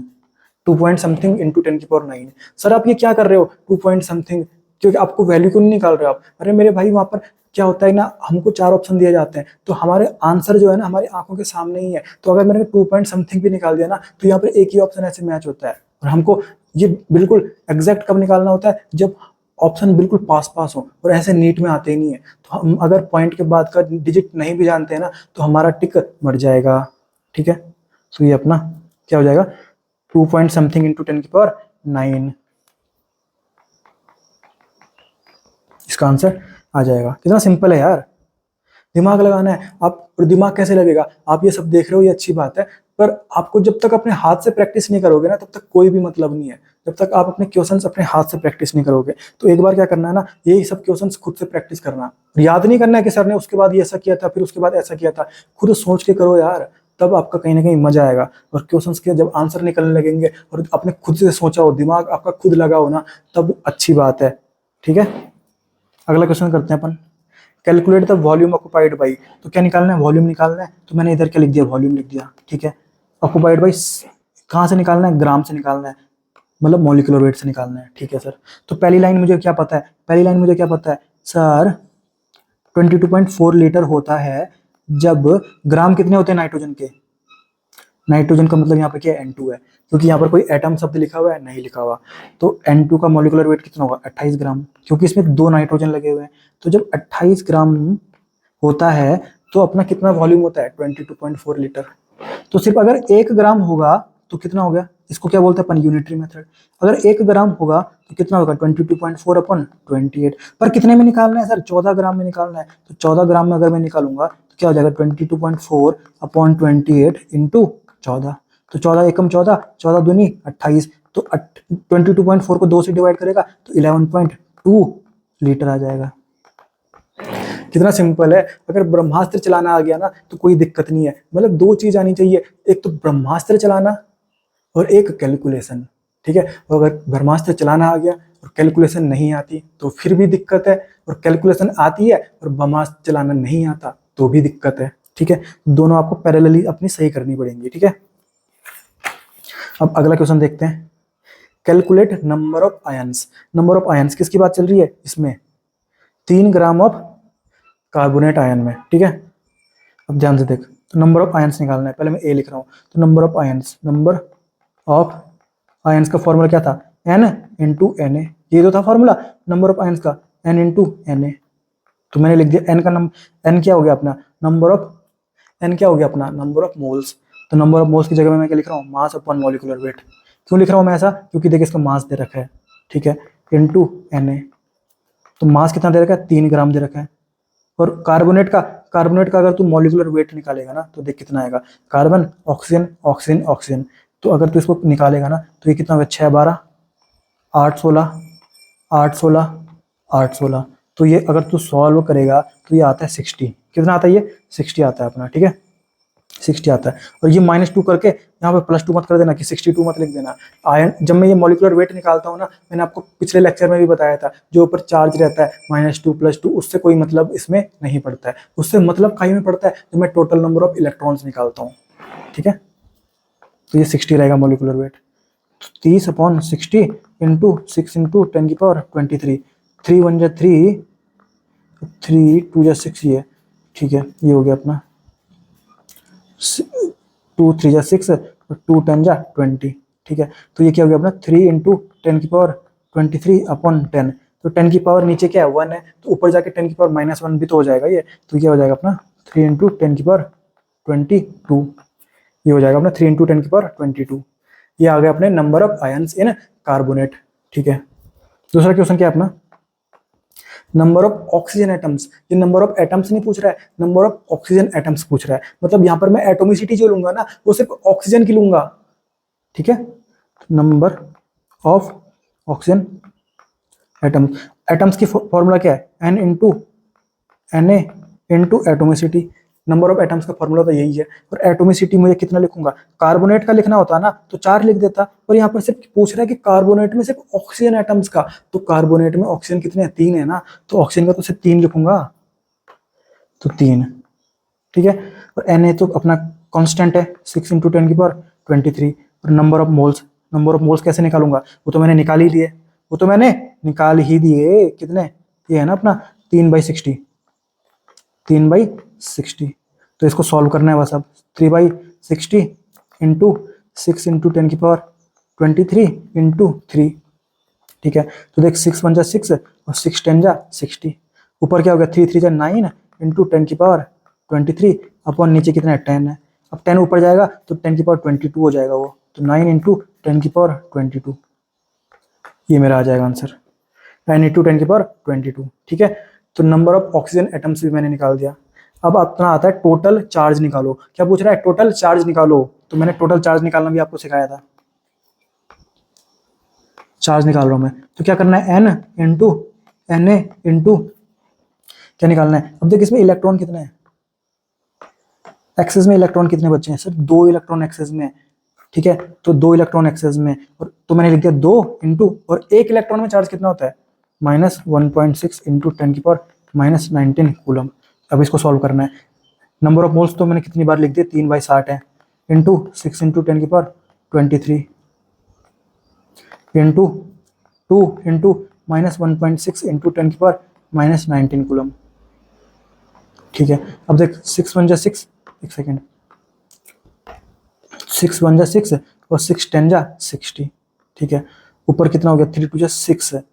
2 point something into 10⁹। Sir आप ये क्या कर रहे हो 2 पॉइंट समथिंग, क्योंकि आपको वैल्यू क्यों नहीं निकाल रहे हो आप। अरे मेरे भाई वहां पर क्या होता है ना, हमको 4 ऑप्शन दिए जाते हैं तो हमारे आंसर जो है ना हमारी आंखों के सामने ही है, तो अगर मैंने 2 पॉइंट समथिंग भी निकाल दिया ना तो यहाँ पर एक ही ऑप्शन ऐसे मैच होता है, और हमको ये बिल्कुल एग्जैक्ट कब निकालना होता है, जब ऑप्शन बिल्कुल पास पास हो, और ऐसे नीट में आते ही नहीं है। तो हम अगर पॉइंट के बाद का डिजिट नहीं भी जानते हैं ना, तो हमारा टिक मर जाएगा। ठीक है, तो ये अपना क्या हो जाएगा, 2 पॉइंट समथिंग इंटू 10⁹ इसका आंसर आ जाएगा। कितना सिंपल है यार, दिमाग लगाना है आप। और दिमाग कैसे लगेगा, आप ये सब देख रहे हो, ये अच्छी बात है, पर आपको जब तक अपने हाथ से प्रैक्टिस नहीं करोगे ना, तब तक कोई भी मतलब नहीं है। जब तक आप अपने क्वेश्चंस अपने हाथ से प्रैक्टिस नहीं करोगे, तो एक बार क्या करना है ना, यही सब क्वेश्चंस खुद से प्रैक्टिस करना। याद नहीं करना है कि सर ने उसके बाद ये ऐसा किया था, फिर उसके बाद ऐसा किया था। खुद सोच के करो यार, तब आपका कहीं ना कहीं मजा आएगा। और क्वेश्चंस के जब आंसर निकलने लगेंगे और आपने खुद से सोचा हो, दिमाग आपका खुद लगा हो ना, तब अच्छी बात है। ठीक है, अगला क्वेश्चन करते हैं अपन। Calculate the volume occupied by, तो क्या निकालना है, वॉल्यूम निकालना है। तो मैंने इधर क्या लिख दिया, वॉल्यूम लिख दिया। ठीक है, ऑक्युपाइड बाई कहाँ से निकालना है, ग्राम से निकालना है, मतलब मॉलिक्यूलर वेट से निकालना है। ठीक है सर, तो पहली लाइन मुझे क्या पता है, पहली लाइन मुझे क्या पता है सर, 22.4 लीटर होता है जब ग्राम कितने होते हैं नाइट्रोजन के। नाइट्रोजन का मतलब यहाँ पे क्या है, N2 है, क्योंकि यहाँ पर कोई एटम शब्द लिखा हुआ है, नहीं लिखा हुआ। तो N2 का मॉलिक्यूलर वेट कितना होगा, 28 ग्राम, क्योंकि इसमें 2 नाइट्रोजन लगे हुए हैं। तो जब 28 ग्राम होता है, तो अपना कितना वॉल्यूम होता है, 22.4 लीटर। तो सिर्फ अगर 1 ग्राम होगा तो कितना हो गया, इसको क्या बोलते हैं अपन, यूनिटरी मेथड। अगर 1 ग्राम होगा तो कितना होगा, 22.4 अपॉन 28। पर कितने में निकालना है सर, 14 ग्राम में निकालना है। तो 14 ग्राम में अगर मैं निकालूंगा तो क्या हो जाएगा, 22.4 अपॉन 28 इंटू 14। तो 14 एकम 14, 14 दूनी 28। तो 22.4 को 2 से डिवाइड करेगा तो 11.2 लीटर आ जाएगा। कितना सिंपल है। अगर ब्रह्मास्त्र चलाना आ गया ना, तो कोई दिक्कत नहीं है। मतलब 2 चीज आनी चाहिए, एक तो ब्रह्मास्त्र चलाना और एक कैलकुलेशन। ठीक है, और अगर ब्रह्मास्त्र चलाना आ गया और कैलकुलेशन नहीं आती तो फिर भी दिक्कत है, और कैलकुलेशन आती है और ब्रह्मास्त्र चलाना नहीं आता तो भी दिक्कत है। ठीक है, दोनों आपको पैरेलली अपनी सही करनी पड़ेंगी। ठीक है, अब अगला क्वेश्चन देखते हैं। Calculate number of ions. Number of ions किसकी बात चल रही है इसमें, 3 ग्राम ऑफ कार्बोनेट आयन में। ठीक है, अब ध्यान से देख, तो नंबर ऑफ आयंस निकालना है। पहले मैं ए लिख रहा हूँ, तो number of ions, number of ions का फॉर्मूला क्या था, एन इंटू एन ए। ये तो था फॉर्मूला नंबर ऑफ आयंस का, एन इंटू एन ए। तो मैंने लिख दिया एन का नंबर, एन क्या हो गया अपना, नंबर ऑफ, एन क्या हो गया अपना, नंबर ऑफ मोल्स। तो नंबर ऑफ मोल्स की जगह में मैं क्या लिख रहा हूँ, मास अपॉन मॉलिक्यूलर वेट। क्यों लिख रहा हूँ मैं ऐसा, क्योंकि देखिए इसका मास दे रखा है। ठीक है, इंटू एन ए। तो मास कितना दे रखा है, 3 ग्राम दे रखा है। और कार्बोनेट का अगर तू मॉलिक्यूलर वेट निकालेगा ना, तो देख कितना आएगा, कार्बन ऑक्सीजन ऑक्सीजन ऑक्सीजन। तो अगर तू इसको निकालेगा ना, तो ये कितना होगा, 6 12 8 16 8 16 8 16। तो ये अगर तू सॉल्व करेगा तो ये आता है 60। कितना आता है ये, 60 आता है अपना। ठीक है, 60 आता है। और ये -2 करके यहाँ पे +2 मत कर देना, कि 62 मत लिख देना। आयन, जब मैं ये मॉलिक्यूलर वेट निकालता हूँ ना, मैंने आपको पिछले लेक्चर में भी बताया था, जो ऊपर चार्ज रहता है -2 +2, उससे कोई मतलब इसमें नहीं पड़ता है। उससे मतलब कहीं में पड़ता है जब मैं टोटल नंबर ऑफ इलेक्ट्रॉन्स निकालता हूँ। ठीक है, तो ये 60 रहेगा मॉलिक्यूलर वेट। 30/60 into 6 into 10⁻23। 3 1 3, 3 2 6 ये। ठीक है, ये हो गया अपना 2 3 6 और 2 10 20। ठीक है, तो ये क्या हो गया अपना 3 इंटू 10⁻23 अपॉन 10। तो 10 की पावर नीचे क्या है, 1 है, तो ऊपर जाके 10 की पावर -1 भी तो हो जाएगा ये। तो क्या हो जाएगा अपना 3 इंटू 10⁻22। ये हो जाएगा अपना 3 इंटू 10⁻22। ये आ गया अपने number of ions in carbonate. ठीक है, दूसरा क्वेश्चन क्या है अपना, नंबर ऑफ ऑक्सीजन एटम्स। ये नंबर ऑफ एटम्स नहीं पूछ रहा है, नंबर ऑफ ऑक्सीजन एटम्स पूछ रहा है। मतलब यहाँ पर मैं एटोमिसिटी जो लूंगा ना, वो सिर्फ ऑक्सीजन की लूंगा। ठीक है, number of oxygen atoms, atoms की फॉर्मूला क्या है, n into N A into atomicity. Number of atoms का फॉर्मूला तो यही है। और एटोमिसिटी मुझे कितना लिखूंगा, कार्बोनेट का लिखना होता है ना तो 4 लिख देता, और यहाँ पर सिर्फ पूछ रहा है कि कार्बोनेट में सिर्फ ऑक्सीजन एटम्स का। तो कार्बोनेट में ऑक्सीजन कितने हैं, 3 है ना, तो ऑक्सीजन का तो सिर्फ 3 लिखूंगा, तो 3। ठीक है, और Na तो अपना कांस्टेंट है, 6 इंटू 10⁻23। और नंबर ऑफ मोल्स कैसे निकालूंगा, वो तो मैंने निकाल ही दिए, कितने, ये है ना अपना 3/60, 3/60। तो इसको सॉल्व करना है बस अब, 3/60 इंटू 6 इंटू 10⁻23 23 इंटू 3, ठीक है। तो देख 6 1 जा 6 और 6 10 जा 60, ऊपर क्या हो गया 3 3 जा 9 इंटू 10 की पावर 23 अपॉन नीचे कितना है 10 है। अब 10 ऊपर जाएगा तो 10 की पावर 22 हो जाएगा वो, तो 9 इंटू 10 की पावर 22, ये मेरा आ जाएगा आंसर 9 इंटू 10 की पावर 22, ठीक है। तो नंबर ऑफ ऑक्सीजन एटम्स भी मैंने निकाल दिया। अब अपना आता है टोटल चार्ज निकालो। क्या पूछ रहा है? टोटल चार्ज निकालो। तो मैंने टोटल चार्ज निकालना भी आपको सिखाया था। चार्ज निकाल रहा हूं मैं, तो क्या करना है n into N A into क्या निकालना है। अब देख इसमें इलेक्ट्रॉन कितने हैं, एक्सेस में इलेक्ट्रॉन कितने बचे हैं, सिर्फ 2 इलेक्ट्रॉन एक्सेस में, ठीक है। तो 2 इलेक्ट्रॉन एक्सेस में, और तो मैंने लिख दिया 2 इंटू, और 1 इलेक्ट्रॉन में चार्ज कितना होता है -1.6 इंटू 10 की पावर -19 कूलम। अब इसको सॉल्व करना है। नंबर ऑफ मोल्स तो मैंने कितनी बार लिख दिया 3/60 है, इंटू 6 इंटू 10 की पावर 23 इंटू 2 इंटू -1.6 इंटू 10 की पावर -19 कूलम, ठीक है। अब देख 6 1 जा 6, एक सेकेंड, 6 1 जा 6 और 6 10 जा 60, ठीक है। ऊपर कितना हो गया 3 2 जा 6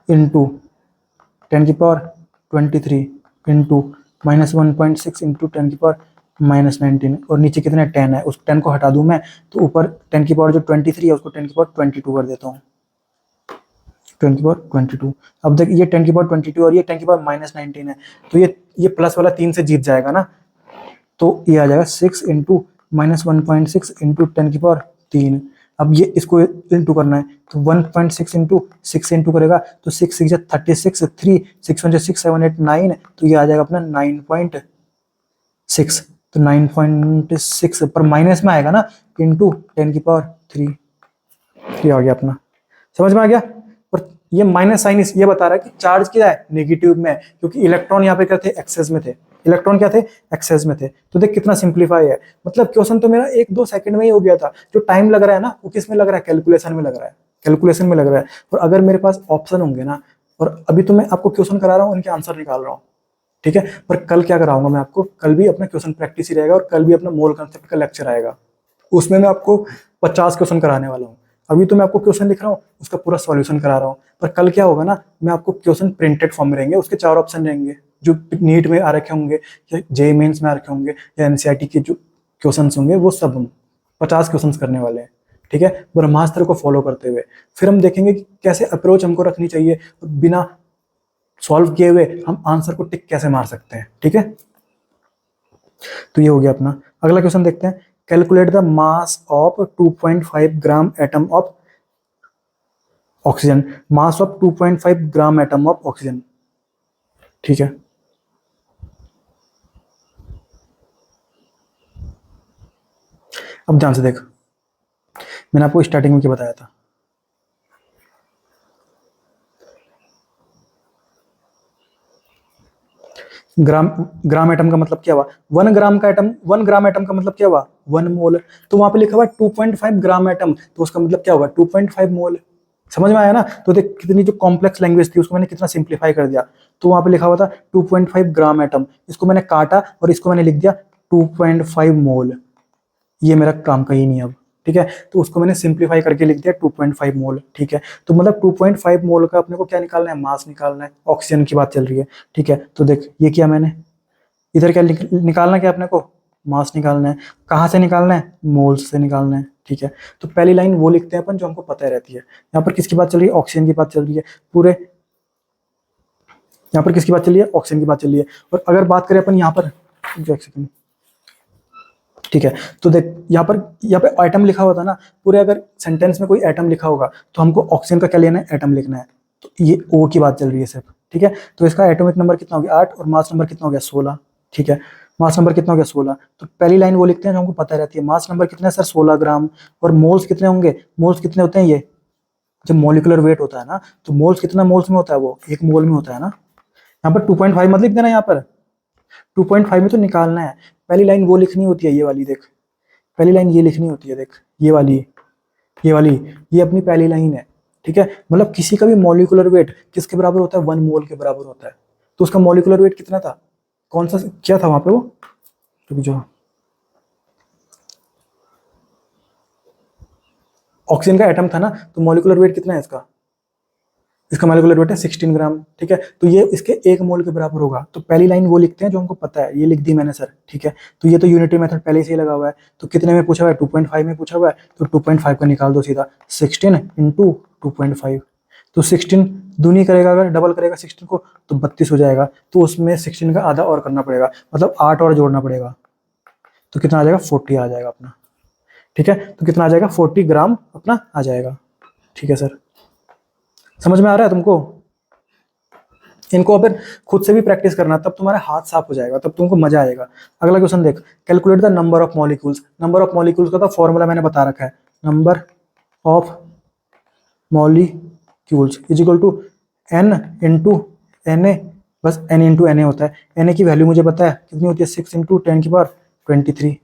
इंटू 10 की पावर 23 इंटू -1.6 इंटू 10 की पावर -19, और नीचे कितना 10 है, उस 10 को हटा दूं मैं, तो ऊपर 10 की पावर जो 23 है उसको 10 की पावर 22 कर देता हूँ, 10 की पावर 22। अब देख ये 10 की पावर 22 और ये 10 की पावर -19 है, तो ये प्लस वाला 3 से जीत जाएगा ना, तो ये आ जाएगा 6 इंटू -1.6 इंटू 10 की पावर 3। अब ये इसको इंटू करना है, तो 1.6 इंटू 6 इंटू करेगा तो 6 6 36, 3 6 1 6 7 8 9, तो ये आ जाएगा अपना 9.6, तो 9.6 पर माइनस में आएगा ना, इंटू 10 की पावर 3 आ गया अपना, समझ में आ गया। और ये माइनस साइन ये बता रहा है कि चार्ज क्या है, नेगेटिव में, क्योंकि इलेक्ट्रॉन यहाँ पे क्या थे, एक्सेस में थे, इलेक्ट्रॉन क्या थे, एक्सेस में थे। तो देख कितना सिंप्लीफाई है, मतलब क्वेश्चन तो मेरा 1-2 सेकंड में ही हो गया था। जो टाइम लग रहा है ना वो किस में लग रहा है, कैलकुलेशन में लग रहा है, कैलकुलेशन में लग रहा है। और अगर मेरे पास ऑप्शन होंगे ना, और अभी तो मैं आपको क्वेश्चन करा रहा हूँ, उनके आंसर निकाल रहा हूँ, ठीक है। पर कल क्या कराऊंगा मैं आपको, कल भी अपना क्वेश्चन प्रैक्टिस ही रहेगा, और कल भी अपना मोल कंसेप्ट का लेक्चर आएगा, उसमें मैं आपको 50 क्वेश्चन कराने वाला हूँ। अभी तो मैं आपको क्वेश्चन लिख रहा हूँ, उसका पूरा सॉल्यूशन करा रहा हूँ, पर कल क्या होगा ना, मैं आपको क्वेश्चन प्रिंटेड फॉर्म में रहेंगे, उसके 4 ऑप्शन रहेंगे जो नीट में आ रखे होंगे, या जे मेंस में आ रखे होंगे, या एनसीईआरटी के जो क्वेश्चन होंगे, वो सब हम 50 क्वेश्चन करने वाले हैं, ठीक है, ब्रह्मास्त्र को फॉलो करते हुए। फिर हम देखेंगे कि कैसे अप्रोच हमको रखनी चाहिए, बिना सॉल्व किए हुए हम आंसर को टिक कैसे मार सकते हैं, ठीक है। तो ये हो गया अपना। अगला क्वेश्चन देखते हैं, calculate the mass of 2.5 gram atom of oxygen, mass of 2.5 gram atom of oxygen, ठीक है। अब ध्यान से देख, मैंने आपको स्टार्टिंग में क्या बताया था, ग्राम एटम का मतलब क्या हुआ, 1 ग्राम का एटम, 1 ग्राम एटम का मतलब क्या हुआ 1 मोल, तो वहां पे लिखा हुआ 2.5 ग्राम एटम, तो उसका मतलब क्या हुआ 2.5 मोल। समझ में आया ना। तो देख कितनी जो कॉम्प्लेक्स लैंग्वेज थी उसको मैंने कितना सिंप्लीफाई कर दिया। तो वहां पे लिखा हुआ था 2.5 ग्राम एटम, इसको मैंने काटा और इसको मैंने लिख दिया 2.5 मोल। ये मेरा काम का ही नहीं अब, ठीक है। तो उसको मैंने सिंप्लीफाई करके लिख दिया 2.5 मोल, ठीक है। तो मतलब 2.5 मोल का अपने को क्या निकालना है, मास निकालना है। ऑक्सीजन की बात चल रही है, ठीक है। तो देख ये किया मैंने, इधर क्या निकालना क्या अपने को, मास निकालना है। कहाँ से निकालना है, मोल्स से निकालना है, ठीक है। तो पहली लाइन वो लिखते हैं अपन जो हमको पता रहती है। यहाँ पर किसकी बात चल रही है, ऑक्सीजन की बात चल रही है पूरे, यहाँ पर किसकी बात चल रही है, ऑक्सीजन की बात चल रही है। और अगर बात करें अपन यहाँ पर, एक सेकंड, ठीक है। तो देख यहाँ पे एटम लिखा होता ना, पूरे अगर सेंटेंस में कोई एटम लिखा होगा तो हमको ऑक्सीजन का क्या लेना है, एटम लिखना है। तो ये ओ की बात चल रही है सिर्फ, ठीक है। तो इसका एटॉमिक नंबर कितना हो गया 8 और मास नंबर कितना हो गया 16, ठीक है। मास नंबर कितना हो गया 16। तो पहली लाइन वो लिखते हैं जो हमको पता रहती है, मास नंबर कितना है सर 16 ग्राम, और मोल्स कितने होंगे, मोल्स कितने होते हैं, ये जब मॉलिक्यूलर वेट होता है ना, तो मोल्स कितना मोल्स में होता है, वो 1 मोल में होता है ना। यहाँ पर 2.5 मत लिख देना, यहाँ पर 2.5 में तो निकालना है। पहली लाइन वो लिखनी होती है, ये वाली देख, पहली लाइन ये लिखनी होती है, देख ये वाली, ये अपनी पहली लाइन है, ठीक है। मतलब किसी का भी मॉलिक्यूलर वेट किसके बराबर होता है, 1 मोल के बराबर होता है। तो उसका मॉलिक्यूलर वेट कितना था, कौन सा क्या था वहां पे, वो जो ऑक्सीजन का एटम था ना, तो मॉलिक्यूलर वेट कितना है इसका? इसका मॉलिक्यूलर वेट है 16 ग्राम, ठीक है। तो ये इसके 1 मोल के बराबर होगा। तो पहली लाइन वो लिखते हैं जो हमको पता है, ये लिख दी मैंने सर, ठीक है। तो ये तो यूनिटी मेथड पहले से ही लगा हुआ है। तो कितने में पूछा हुआ है? 2.5 में पूछा हुआ है, तो 2.5 का निकाल दो सीधा, 16 इंटू 2.5। तो 16 दूनी करेगा, अगर डबल करेगा 16 को तो 32 हो जाएगा। तो उसमें 16 का आधा और करना पड़ेगा, मतलब 8 और जोड़ना पड़ेगा। तो कितना आ जाएगा? 40 आ जाएगा अपना, ठीक है। तो कितना आ जाएगा? 40 ग्राम अपना आ जाएगा, ठीक है सर। समझ में आ रहा है तुमको? इनको अगर खुद से भी प्रैक्टिस करना, तब तुम्हारा हाथ साफ हो जाएगा, तब तुमको मजा आएगा। अगला क्वेश्चन देख, calculate the number of molecules. Number of molecules का तो फॉर्मूला मैंने बता रखा है, number of molecules is equal to n into Na, बस n इंटू Na होता है। Na की वैल्यू मुझे पता है कितनी होती है, 6 इंटू 10 की पावर 23,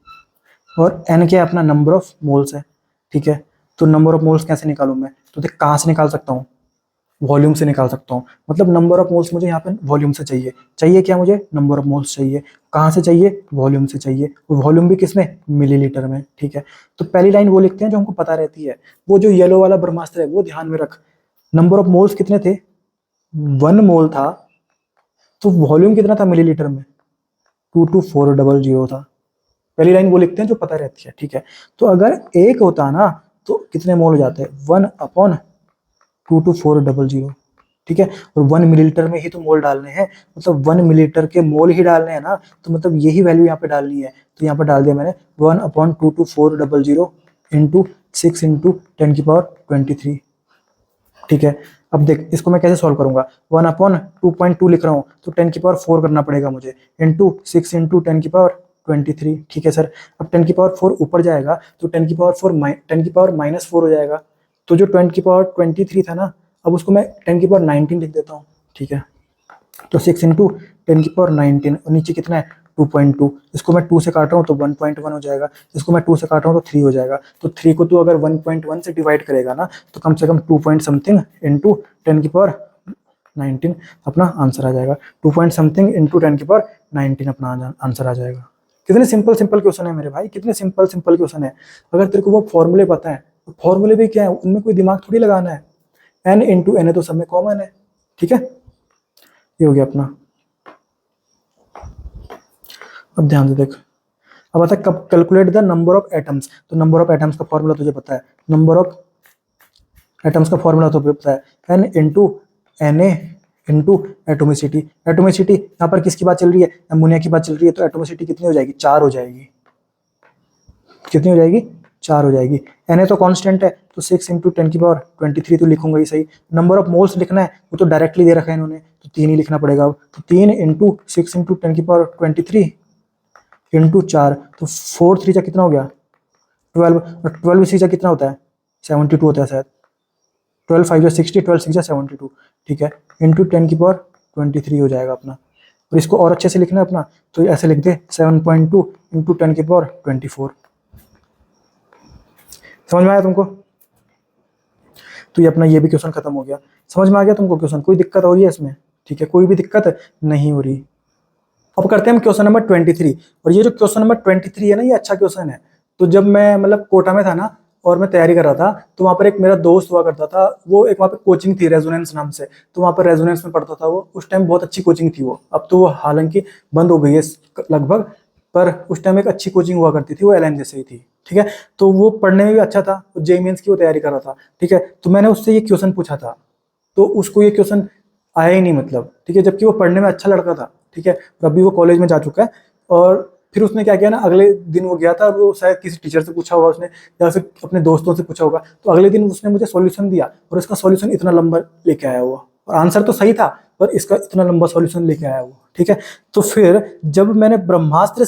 और n क्या है अपना? नंबर ऑफ मोल्स है, ठीक है। तो नंबर ऑफ मोल्स कैसे निकालूं मैं? तो देख कहाँ से निकाल सकता हूँ? वॉल्यूम से निकाल सकता हूँ। मतलब नंबर ऑफ मोल्स मुझे यहाँ पे वॉल्यूम से चाहिए। चाहिए क्या मुझे? नंबर ऑफ मोल्स चाहिए। कहाँ से चाहिए? वॉल्यूम से चाहिए। वॉल्यूम भी किसमें? मिलीलीटर में, ठीक है। तो पहली लाइन वो लिखते हैं जो हमको पता रहती है। वो जो येलो वाला ब्रह्मास्त्र है वो ध्यान में रख। नंबर ऑफ मोल्स कितने थे? 1 मोल था। तो वॉल्यूम कितना था मिलीलीटर में? 22400 था। पहली लाइन वो लिखते हैं जो पता रहती है, ठीक है। तो अगर एक होता ना तो कितने मोल हो जाते? 1/22400, ठीक है। और 1 मिलीलीटर में ही तो मोल डालने हैं, मतलब 1 मिलीलीटर के मोल ही डालने हैं ना, तो मतलब यही वैल्यू यहाँ पे डालनी है। तो यहाँ पे डाल दिया मैंने 1/22400 इंटू 6 इंटू 10 की पावर 23, ठीक है। अब देख इसको मैं कैसे सॉल्व करूंगा? 1/2.2 लिख रहा हूँ, तो 10 की पावर 4 करना पड़ेगा मुझे, इंटू 6 इंटू 10 की पावर 23, ठीक है सर। अब 10 की पावर 4 ऊपर जाएगा तो 10 की पावर 10 की पावर -4 हो जाएगा। तो जो 10 की पावर 23 था ना, अब उसको मैं 10 की पावर 19 लिख देता हूँ, ठीक है। तो 6 इंटू 10 की पावर 19, और नीचे कितना है? 2.2। इसको मैं 2 से काट रहा हूँ तो 1.1 हो जाएगा। इसको मैं 2 से काट रहा हूँ तो 3 हो जाएगा। तो 3 को तो अगर 1.1 से डिवाइड करेगा ना, तो कम से कम 2 पॉइंट समथिंग इंटू 10 की पावर 19 अपना आंसर आ जाएगा। 2 पॉइंट समथिंग इंटू 10 की पावर 19 अपना आंसर आ जाएगा। कितने सिंपल सिंपल क्वेश्चन है मेरे भाई, कितने सिंपल सिंपल क्वेश्चन है। अगर तेरे को वो फॉर्मूले पता है, तो फॉर्मूले भी क्या है, उनमें कोई दिमाग थोड़ी लगाना है। n इंटू एन तो सब में कॉमन है, ठीक है। ये हो गया अपना। अब ध्यान से देख, अब आता है कब calculate the number of atoms. तो नंबर ऑफ एटम्स का फॉर्मूला तुझे पता है, नंबर ऑफ एटम्स का फॉर्मूला तो पता है, n into Na into atomicity. Atomicity यहाँ पर किसकी बात चल रही है? अमोनिया की बात चल रही है। तो एटोमिसिटी कितनी हो जाएगी? 4 हो जाएगी। कितनी हो जाएगी? 4 हो जाएगी। Na तो कांस्टेंट है, तो 6 इंटू 10 की पावर 23 तो लिखूंगा ही सही। नंबर ऑफ मोल्स लिखना है, वो तो डायरेक्टली दे रखा है इन्होंने, तो 3 ही लिखना पड़ेगा। अब तो 3 इंटू 6 इंटू 10 की पावर 23 इंटू 4, तो 4 3 कितना हो गया? 12। और 12 3 कितना होता है? 72 होता है शायद। 12 5 60, 12 6 72, ठीक है। इंटू 10 की पावर 23 हो जाएगा अपना। और इसको और अच्छे से लिखना है अपना, तो ऐसे लिख दे 7.2 इंटू 10 की पावर 24। समझ में आया तुमको? तो ये अपना ये भी क्वेश्चन खत्म हो गया। समझ में आ गया तुमको क्वेश्चन? कोई दिक्कत हो रही है इसमें? ठीक है, कोई भी दिक्कत नहीं हो रही। अब करते हैं हम क्वेश्चन नंबर 23। और ये जो क्वेश्चन नंबर 23 है ना, ये अच्छा क्वेश्चन है। तो जब मैं मतलब कोटा में था ना और मैं तैयारी कर रहा था, तो वहाँ पर एक मेरा दोस्त हुआ करता था, वो एक वहाँ पे कोचिंग थी रेजोनेंस नाम से, तो वहाँ पर रेजोनेंस में पढ़ता था वो। उस टाइम बहुत अच्छी कोचिंग थी वो, अब तो वो हालांकि बंद हो गई है लगभग, पर उस टाइम एक अच्छी कोचिंग हुआ करती थी, वो LN जैसे ही थी, ठीक है। तो वो पढ़ने में भी अच्छा था, JEE मेंस की वो तैयारी कर रहा था, ठीक है। तो मैंने उससे ये क्वेश्चन पूछा था, तो उसको ये क्वेश्चन आया ही नहीं, मतलब, ठीक है। जबकि वो पढ़ने में अच्छा लड़का था, ठीक है। और अभी वो कॉलेज में जा चुका है। और फिर उसने क्या किया ना, अगले दिन वो गया था, वो शायद किसी टीचर से पूछा होगा उसने, या फिर अपने दोस्तों से पूछा होगा। तो अगले दिन उसने मुझे सॉल्यूशन दिया, और इसका सॉल्यूशन इतना लंबा लेके आया हुआ, और आंसर तो सही था, पर इसका इतना लंबा सॉल्यूशन लेके आया हुआ, ठीक है। तो फिर जब मैंने ब्रह्मास्त्र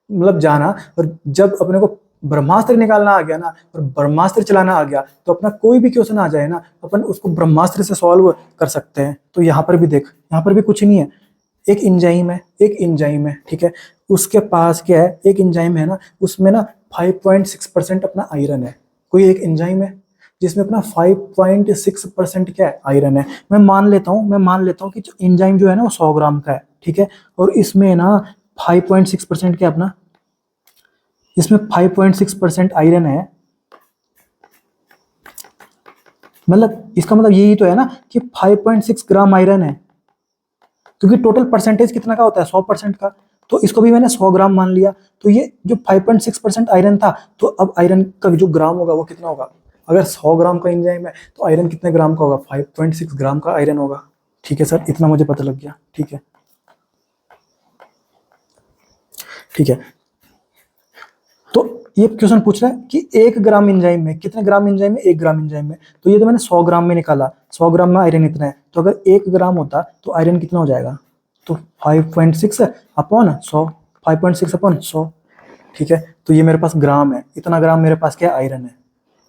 मतलब जाना, और जब अपने को ब्रह्मास्त्र निकालना आ गया ना, और ब्रह्मास्त्र चलाना आ गया, तो अपना कोई भी क्वेश्चन आ जाए ना, अपन उसको ब्रह्मास्त्र से सॉल्व कर सकते हैं। तो यहाँ पर भी देख, यहाँ पर भी कुछ नहीं है। एक एंजाइम है, एक एंजाइम है, ठीक है। उसके पास क्या है, एक एंजाइम है ना, उसमें ना 5.6% अपना आयरन है। कोई एक एंजाइम है जिसमें अपना 5.6% क्या है, आयरन है। मैं मान लेता हूँ कि एंजाइम जो है ना वो 100 ग्राम का है, ठीक है। और इसमें ना 5.6% क्या अपना, इसमें 5.6% आयरन है, मतलब इसका मतलब यही तो है ना कि 5.6 ग्राम आयरन है, क्योंकि टोटल परसेंटेज कितना का होता है 100% का, तो इसको भी मैंने 100 ग्राम मान लिया। तो ये जो 5.6% आयरन था, तो अब आयरन का जो ग्राम होगा वो कितना होगा, अगर 100 ग्राम का एंजाइम है तो आयरन कितने ग्राम का होगा, 5.6 ग्राम का आयरन होगा। ठीक है सर, इतना मुझे पता लग गया। ठीक है, ठीक है। तो ये क्वेश्चन पूछ रहा है कि 1 ग्राम एंजाइम में कितने ग्राम एंजाइम में, 1 ग्राम एंजाइम में, तो ये तो मैंने 100 ग्राम में निकाला, 100 ग्राम में आयरन इतना है, तो अगर 1 ग्राम होता तो आयरन कितना हो जाएगा, तो 5.6 अपॉन 100, 5.6 अपॉन 100। ठीक है, तो ये मेरे पास ग्राम है, इतना ग्राम मेरे पास क्या आयरन है,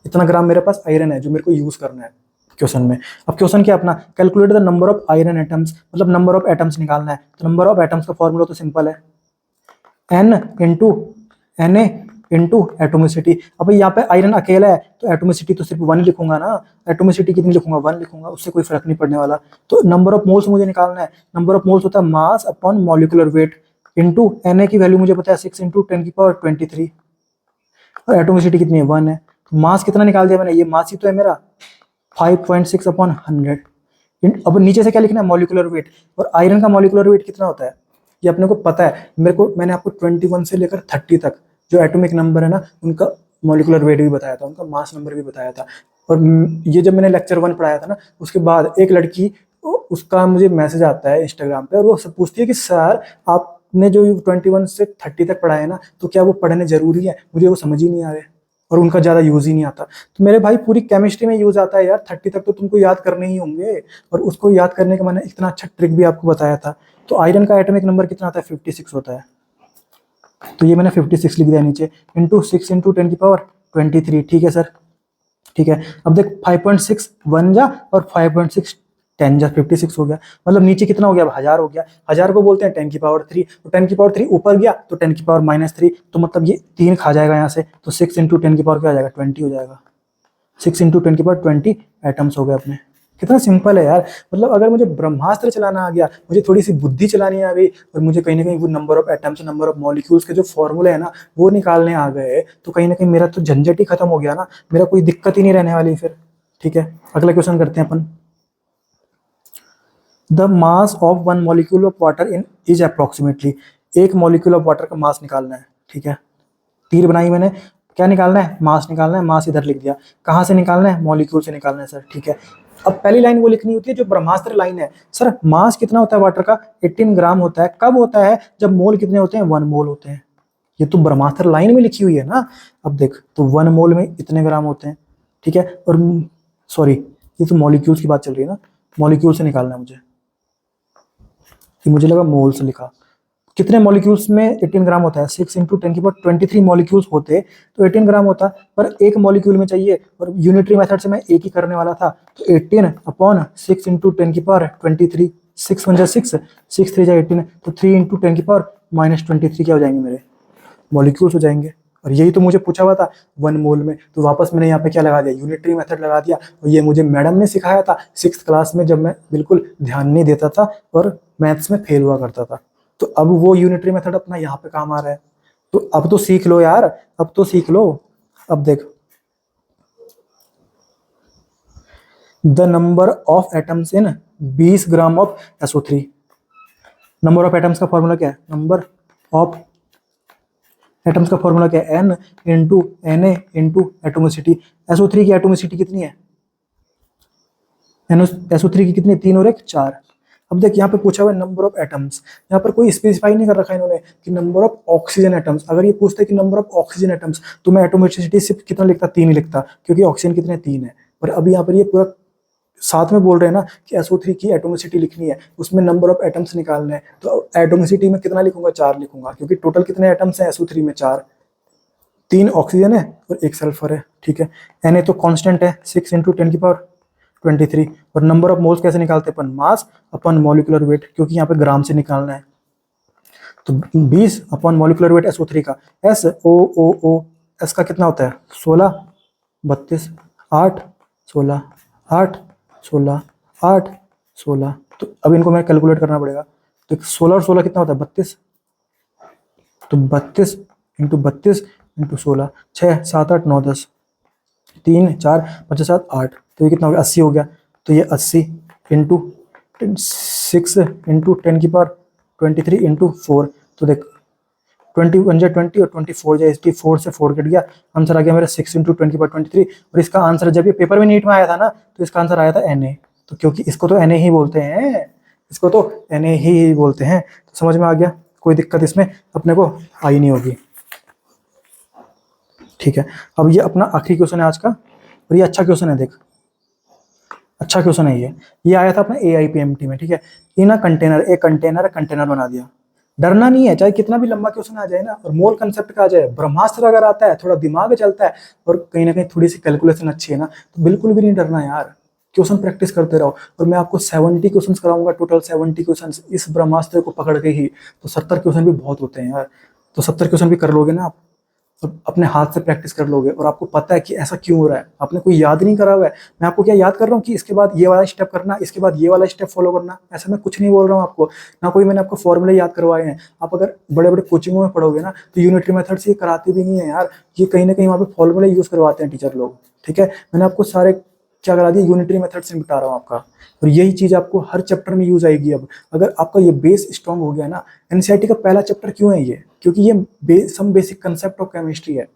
इतना ग्राम मेरे पास आयरन है जो मेरे को यूज करना है क्वेश्चन में। अब क्वेश्चन क्या अपना, calculate the number of iron atoms, मतलब नंबर ऑफ एटम्स निकालना है। तो नंबर ऑफ एटम्स का फॉर्मूला तो सिंपल है, n into N A into atomicity. अब यहाँ पे आयरन अकेला है तो एटोमिसिटी तो सिर्फ 1 लिखूंगा ना, एटोमिसिटी कितनी लिखूंगा, 1 लिखूंगा, उससे कोई फर्क नहीं पड़ने वाला। तो नंबर ऑफ मोल्स मुझे निकालना है, नंबर ऑफ मोल्स होता है mass upon molecular weight, into N A की वैल्यू मुझे पता है 6 इंटू 10⁻23, और एटोमिसिटी कितनी है 1 है। तो मास कितना निकाल दिया मैंने, ये मास ही तो है मेरा 5.6 अपॉन 100। अब नीचे से क्या लिखना है, मॉलिक्यूलर वेट, और आयरन का मॉलिक्यूलर वेट कितना होता है ये अपने को पता है, मैंने आपको 21 से लेकर 30 तक जो एटॉमिक नंबर है ना उनका मॉलिक्यूलर वेट भी बताया था, उनका मास नंबर भी बताया था। और ये जब मैंने लेक्चर 1 पढ़ाया था ना, उसके बाद एक लड़की, उसका मुझे मैसेज आता है इंस्टाग्राम पे, और वो सब पूछती है कि सर आपने जो 21 से 30 तक पढ़ाया है ना, तो क्या वो पढ़ने जरूरी है, मुझे वो समझ ही नहीं आ रहा है, और उनका ज़्यादा यूज़ ही नहीं आता। तो मेरे भाई पूरी केमिस्ट्री में यूज़ आता है यार, 30 तक तो तुमको याद करने ही होंगे, और उसको याद करने का मैंने इतना अच्छा ट्रिक भी आपको बताया था। तो आयरन का एटॉमिक नंबर कितना आता है, 56 होता है। तो ये मैंने 56 लिख दिया नीचे, इंटू 6 इंटू 10⁻23। ठीक है सर, ठीक है। अब देख 5.6 1 जा और 5.6 10 जा, 56 हो गया, मतलब नीचे कितना हो गया, अब 1000 हो गया। 1000 को बोलते हैं 10⁻3, तो 10⁻3 ऊपर गया तो 10⁻³ तो मतलब ये 3 खा जाएगा यहाँ से, तो 6 इंटू 10 क्या आ जाएगा, 20 हो जाएगा। 6 इंटू 10⁻20 एटम्स हो गए अपने। कितना सिंपल है यार, मतलब अगर मुझे ब्रह्मास्त्र चलाना आ गया, मुझे थोड़ी सी बुद्धि चलानी आ गई, और मुझे कहीं ना कहीं वो number of atoms, number of molecules के जो फॉर्मूले है ना वो निकालने आ गए, तो कहीं ना कहीं मेरा तो झंझट ही खत्म हो गया ना, मेरा कोई दिक्कत ही नहीं रहने वाली फिर। ठीक है, अगला क्वेश्चन करते हैं अपन। The mass of 1 molecule of water in is approximately, एक मॉलिक्यूल ऑफ वाटर का मास निकालना है। ठीक है, तीर बनाई मैंने, क्या निकालना है, मास निकालना है, मास इधर लिख दिया। कहाँ से निकालना है, मॉलिक्यूल से निकालना है सर। ठीक है, अब पहली लाइन वो लिखनी होती है जो ब्रह्मास्त्र लाइन है। सर मास कितना होता है वाटर का, 18 ग्राम होता है, कब होता है, जब मोल कितने होते हैं, 1 मोल होते हैं। ये तो ब्रह्मास्त्र लाइन में लिखी हुई है ना। अब देख, तो 1 मोल में इतने ग्राम होते हैं। ठीक है, और सॉरी ये तो मॉलिक्यूल्स की बात चल रही है ना, मॉलिक्यूल से निकालना है मुझे, ये मुझे लगा मोल से लिखा। कितने मॉलिक्यूल्स में 18 ग्राम होता है, 6 इंटू 10⁻23 मॉलिक्यूल्स होते तो 18 ग्राम होता, पर एक मॉलिक्यूल में चाहिए, और यूनिटरी मेथड से मैं एक ही करने वाला था, तो 18 अपॉन 6 इंटू 10⁻23, 6 1 जा 6, 6 3 जा 18, तो 3 इंटू 10⁻23 क्या हो जाएंगे, मेरे मॉलिक्यूल्स हो जाएंगे। और यही तो मुझे पूछा हुआ था 1 मोल में, तो वापस मैंने यहाँ पे क्या लगा दिया, यूनिटरी मेथड लगा दिया। और ये मुझे मैडम ने सिखाया था 6th क्लास में, जब मैं बिल्कुल ध्यान नहीं देता था और मैथ्स में फेल हुआ करता था। तो अब वो यूनिटरी मेथड अपना यहाँ पे काम आ रहा है, तो अब तो सीख लो यार, अब तो सीख लो। अब देख, the number of atoms in 20 gram of SO3, number of atoms का फॉर्मूला क्या है, नंबर ऑफ एटम्स का फॉर्मूला क्या है, N into Na into atomicity. SO3 की एटोमिसिटी कितनी है, SO3 की कितनी, 3 और 1 4। अब देख यहाँ पे पूछा हुआ है नंबर ऑफ एटम्स, यहाँ पर कोई स्पेसिफाई नहीं कर रखा है इन्होंने कि नंबर ऑफ ऑक्सीजन एटम्स। अगर ये पूछते कि नंबर ऑफ ऑक्सीजन एटम्स, तो मैं एटोमिसिटी सिर्फ कितना लिखता, 3 ही लिखता, क्योंकि ऑक्सीजन कितने 3 है। पर अभी यहाँ पर ये पूरा साथ में बोल रहे हैं ना कि SO3 की एटोमिसिटी लिखनी है, उसमें नंबर ऑफ एटम्स निकालना है, तो एटोमिसिटी में कितना लिखूंगा, 4 लिखूंगा, क्योंकि टोटल कितने एटम्स हैं SO3 में, 4, 3 ऑक्सीजन है और 1 सल्फर है। ठीक है, Na तो कांस्टेंट है, 6 इंटू 10⁻23। और नंबर ऑफ मोल्स कैसे निकालते हैं अपन, मास अपन मॉलिक्यूलर वेट, क्योंकि यहाँ पे ग्राम से निकालना है। तो 20 अपन मॉलिक्यूलर वेट SO3 का, SO S का कितना होता है, 16 32 8 16 8 16 8 16। तो अब इनको मैं कैलकुलेट करना पड़ेगा, तो 16 और 16 कितना होता है, 32, तो 32 इंटू 32 इंटू 16, 6 7 8 9 10, 3 4 5 7 8, तो ये कितना हो गया, 80 हो गया। तो ये 80 इंटू 6 इंटू 10⁻23 इंटू 4, तो देख 21 जा 20 और 24 जा, इसकी 4 से 4 कट गया, आंसर आ गया मेरा 6 इंटू 10⁻23। और इसका आंसर जब ये पेपर में नीट में आया था ना, तो इसका आंसर आया था Na। तो क्योंकि इसको तो Na ही बोलते हैं, इसको तो Na ही बोलते हैं, तो समझ में आ गया, कोई दिक्कत इसमें अपने को आई नहीं होगी। ठीक है, अब ये अपना आखिरी क्वेश्चन है आज का, और ये अच्छा क्वेश्चन है, देख अच्छा क्वेश्चन है ये आया था अपना AIPMT में। ठीक है, इन अ कंटेनर, एक कंटेनर बना दिया। डरना नहीं है, चाहे कितना भी लंबा क्वेश्चन आ जाए ना, और मोल कंसेप्ट का आ जाए, ब्रह्मास्त्र अगर आता है, थोड़ा दिमाग चलता है और कहीं ना कहीं थोड़ी सी कैलकुलेशन अच्छी है ना, तो बिल्कुल भी नहीं डरना यार, क्वेश्चन प्रैक्टिस करते रहो। और मैं आपको 70 क्वेश्चन कराऊंगा, टोटल 70 क्वेश्चन इस ब्रह्मास्त्र को पकड़ के ही, तो 70 क्वेश्चन भी बहुत होते हैं यार। तो 70 क्वेश्चन भी कर लोगे ना आप, तो अपने हाथ से प्रैक्टिस कर लोगे, और आपको पता है कि ऐसा क्यों हो रहा है, आपने कोई याद नहीं करा हुआ है। मैं आपको क्या याद कर रहा हूँ कि इसके बाद ये वाला स्टेप करना, इसके बाद ये वाला स्टेप फॉलो करना, ऐसा मैं कुछ नहीं बोल रहा हूँ आपको, ना कोई मैंने आपको फॉर्मूले याद करवाए हैं। आप अगर बड़े बड़े कोचिंगों में पढ़ोगे ना, तो यूनिटरी मेथड से ये कराते भी नहीं है यार, ये कहीं ना कहीं वहाँ पे फॉर्मूले यूज करवाते हैं टीचर लोग। ठीक है, मैंने आपको सारे क्या करा दिया, यूनिटरी मेथड से बता रहा हूँ आपका, और यही चीज आपको हर चैप्टर में यूज आएगी। अब अगर आपका ये बेस स्ट्रांग हो गया ना, एनसीईआरटी का पहला चैप्टर क्यों है ये, क्योंकि ये some basic concept of chemistry है।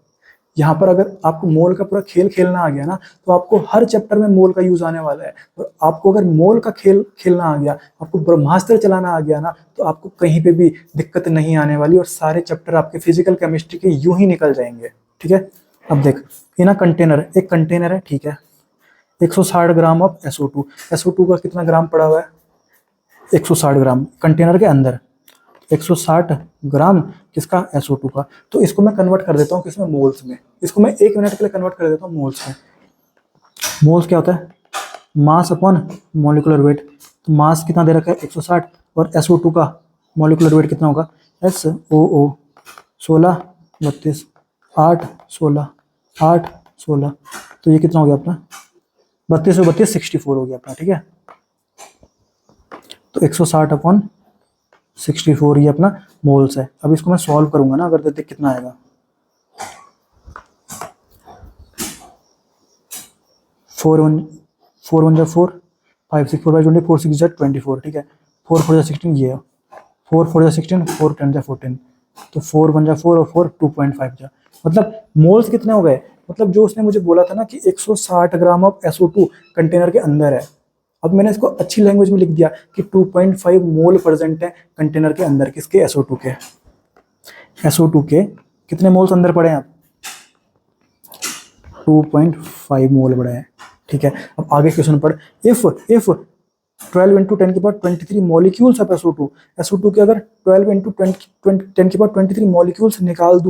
यहाँ पर अगर आपको मोल का पूरा खेल खेलना आ गया ना, तो आपको हर चैप्टर में मोल का यूज आने वाला है। और आपको अगर मोल का खेल खेलना आ गया, आपको ब्रह्मास्त्र चलाना आ गया ना, तो आपको कहीं पे भी दिक्कत नहीं आने वाली, और सारे चैप्टर आपके फिजिकल केमिस्ट्री के यूं ही निकल जाएंगे। ठीक है, अब देख इन कंटेनर, एक कंटेनर है, ठीक है, 160 ग्राम ऑफ SO2, SO2 का कितना ग्राम पड़ा हुआ है, 160 ग्राम कंटेनर के अंदर, 160 ग्राम किसका, SO2 का। तो इसको मैं कन्वर्ट कर देता हूँ किसमें, मोल्स में। इसको मैं 1 मिनट के लिए कन्वर्ट कर देता हूँ मोल्स में। मोल्स क्या होता है, मास अपॉन मॉलिक्यूलर वेट। तो मास कितना दे रखा है 160, और SO2 का मॉलिक्यूलर वेट कितना होगा, SOO 16 32 8 16 8 16, तो ये कितना हो गया अपना 32 और 32 64 हो गया अपना। ठीक है, तो 160 अपॉन 64 ये अपना मोल्स है। अब इसको मैं सॉल्व करूंगा ना, अगर देख कितना आएगा, 4 1 जा 4 5 6 4 20 4 6 जा 24। ठीक है, 4 4 जा 16, ये 4 4 जा 16 4 10 जा 14, तो 4 1 जा 4 और 4 2.5 जा, मतलब मोल्स कितने हो गए, मतलब जो उसने मुझे बोला था ना कि 160 ग्राम ऑफ SO2 कंटेनर के अंदर है। अब मैंने इसको अच्छी लैंग्वेज में लिख दिया कि 2.5 मोल प्रेजेंट है कंटेनर के अंदर, किसके, SO2 के। SO2 के कितने मोल्स अंदर पड़े हैं, आप 2.5 मोल पड़े हैं। ठीक है, अब आगे क्वेश्चन पढ़, if 12 into 10⁻23 molecules of SO2 के अगर 12 इंटू 10⁻23 मॉलिक्यूल्स निकाल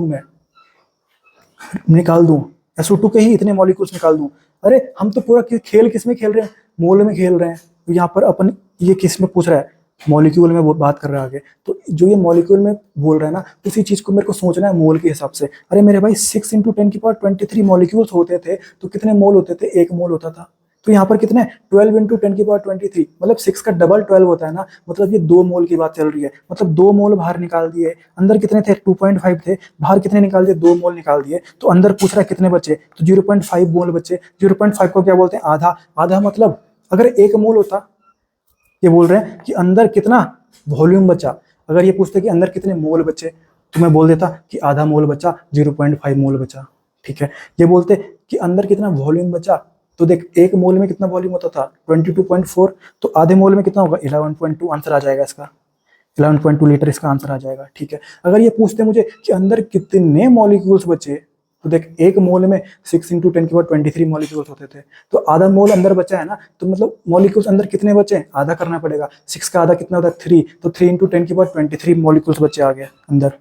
दूं, SO2 के ही इतने मॉलिक्यूल्स निकाल दूं। अरे हम तो पूरा खेल किसमें खेल रहे हैं, मोल में खेल रहे हैं। तो यहाँ पर अपन ये किस में पूछ रहा है, मॉलिक्यूल में बात कर रहा है आगे। तो जो ये मॉलिक्यूल में बोल रहा है ना, उसी चीज को मेरे को सोचना है मोल के हिसाब से। अरे मेरे भाई 6 इंटू 10⁻23 मॉलिक्यूल्स होते थे, तो कितने मोल होते थे, 1 मोल होता था। तो यहाँ पर कितने 12 इंटू 10⁻23, मतलब 6 का डबल 12 होता है ना, मतलब ये 2 मोल की बात चल रही है। मतलब 2 मोल बाहर निकाल दिए, अंदर कितने थे 2.5 थे, बाहर कितने निकाल दिए 2 मोल निकाल दिए। तो अंदर पूछ रहा है कितने बचे, तो 0.5 मोल बचे। 0.5 को क्या बोलते हैं, आधा मतलब अगर 1 मोल होता, ये बोल रहे हैं कि अंदर कितना वॉल्यूम बचा। अगर ये पूछते कि अंदर कितने मोल बचे, तो मैं बोल देता कि आधा मोल बचा, 0.5 मोल बचा। ठीक है, ये बोलते कि अंदर कितना वॉल्यूम बचा, तो देख 1 मोल में कितना वॉल्यूम होता था 22.4, तो आधे मोल में कितना होगा 11.2, आंसर आ जाएगा इसका 11.2 लीटर इसका आंसर आ जाएगा। ठीक है, अगर ये पूछते मुझे कि अंदर कितने मॉलिक्यूल्स बचे, तो देख 1 मोल में 6 इंटू 10⁻23 मॉलिक्यूल्स होते थे, तो आधा मोल अंदर बचा है ना, तो मतलब मॉलिक्यूल्स अंदर कितने बचे, आधा करना पड़ेगा। 6 का आधा कितना होता है 3, तो 3 इंटू 10⁻23 मॉलिक्यूल्स बचे आ गए अंदर।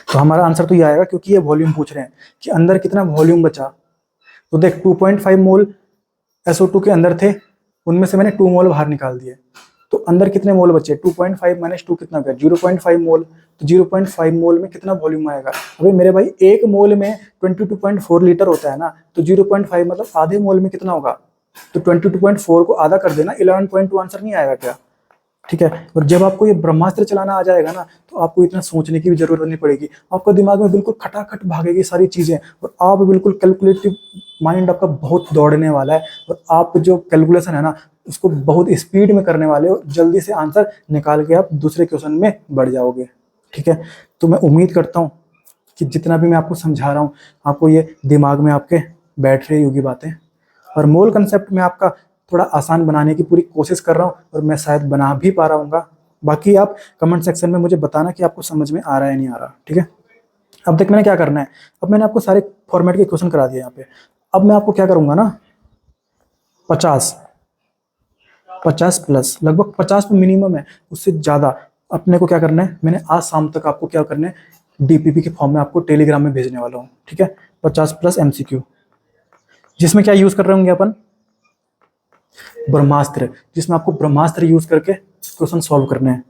तो हमारा आंसर तो ये आएगा, क्योंकि ये वॉल्यूम पूछ रहे हैं कि अंदर कितना वॉल्यूम बचा। तो देख 2.5 मोल SO2 के अंदर थे, उनमें से मैंने 2 मोल बाहर निकाल दिए, तो अंदर कितने मोल बचे, 2.5 माइनस 2 कितना गया 0.5 मोल। तो 0.5 मोल में कितना वॉल्यूम आएगा, अबे मेरे भाई 1 मोल में 22.4 लीटर होता है ना, तो 0.5 मतलब आधे मोल में कितना होगा, तो 22.4 को आधा कर देना, 11.2 आंसर नहीं आएगा क्या। ठीक है। और जब आपको ये ब्रह्मास्त्र चलाना आ जाएगा ना, तो आपको इतना सोचने की भी जरूरत नहीं पड़ेगी। आपका दिमाग में बिल्कुल खटाखट भागेगी सारी चीजें, और आप बिल्कुल कैलकुलेटिव माइंड आपका बहुत दौड़ने वाला है, और आप जो कैलकुलेशन है ना उसको बहुत स्पीड में करने वाले हो, जल्दी से आंसर निकाल के आप दूसरे क्वेश्चन में बढ़ जाओगे। ठीक है, तो मैं उम्मीद करता हूँ कि जितना भी मैं आपको समझा रहा हूँ आपको ये दिमाग में आपके बैठ रही होगी बातें, और मोल कंसेप्ट में आपका थोड़ा आसान बनाने की पूरी कोशिश कर रहा हूँ, और मैं शायद बना भी पा रहा हूँ। बाकी आप कमेंट सेक्शन में मुझे बताना कि आपको समझ में आ रहा है नहीं आ रहा। ठीक है, अब देख मैंने क्या करना है, अब मैंने आपको सारे फॉर्मेट के क्वेश्चन करा दिए यहाँ पे। अब मैं आपको क्या करूँगा ना, 50 प्लस, लगभग 50 पे मिनिमम है, उससे ज़्यादा अपने को क्या करना है, मैंने आज शाम तक आपको क्या करना है, डीपीपी के फॉर्म में आपको टेलीग्राम में भेजने वाला हूँ। ठीक है, 50 प्लस एमसीक्यू, जिसमें क्या यूज़ कर रहे होंगे अपन, ब्रह्मास्त्र, जिसमें आपको ब्रह्मास्त्र यूज़ करके क्वेश्चन सॉल्व करने हैं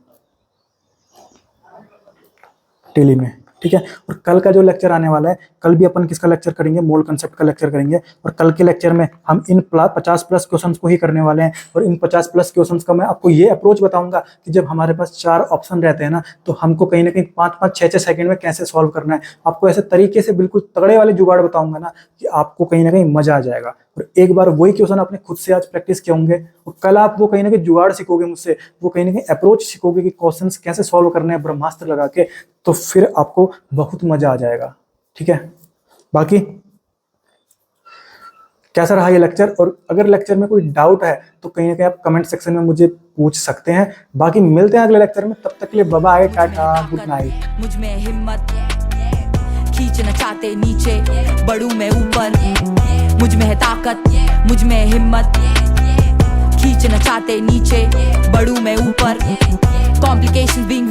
टेली में। ठीक है, और कल का जो लेक्चर आने वाला है, कल भी अपन किसका लेक्चर करेंगे, मोल कंसेप्ट का लेक्चर करेंगे, और कल के लेक्चर में हम इन 50 प्लस क्वेश्चंस को ही करने वाले हैं। और इन 50 प्लस क्वेश्चंस का मैं आपको ये अप्रोच बताऊंगा कि जब हमारे पास 4 ऑप्शन रहते हैं ना, तो हमको कहीं ना कहीं 5-5, 6-6 सेकंड में कैसे सॉल्व करना है। आपको ऐसे तरीके से बिल्कुल तगड़े वाले जुगाड़ बताऊंगा ना कि आपको कहीं ना कहीं मजा आ जाएगा। और एक बार वही क्वेश्चन आपने खुद से आज प्रैक्टिस किए होंगे, और कल आप वो कहीं ना कहीं जुगाड़ सीखोगे मुझसे, वो कहीं ना कहीं अप्रोच सीखोगे कि क्वेश्चन कैसे सॉल्व करने हैं ब्रह्मास्त्र लगा के, तो फिर आपको बहुत मजा आ जाएगा। ठीक है, बाकी कैसा रहा ये लेक्चर, और अगर लेक्चर में कोई डाउट है तो कहीं ना कहीं आप कमेंट सेक्शन में मुझे पूछ सकते हैं। बाकी मिलते हैं अगले लेक्चर में, तब तक के लिए बाय बाय, टाटा, गुड नाइट। मुझ में हिम्मत, खींचना चाहते नीचे, बढ़ूं मैं ऊपर। मुझ में है ताकत, मुझ में हिम्मत, खींचना चाहते नीचे, बढ़ूं मैं ऊपर। Complications being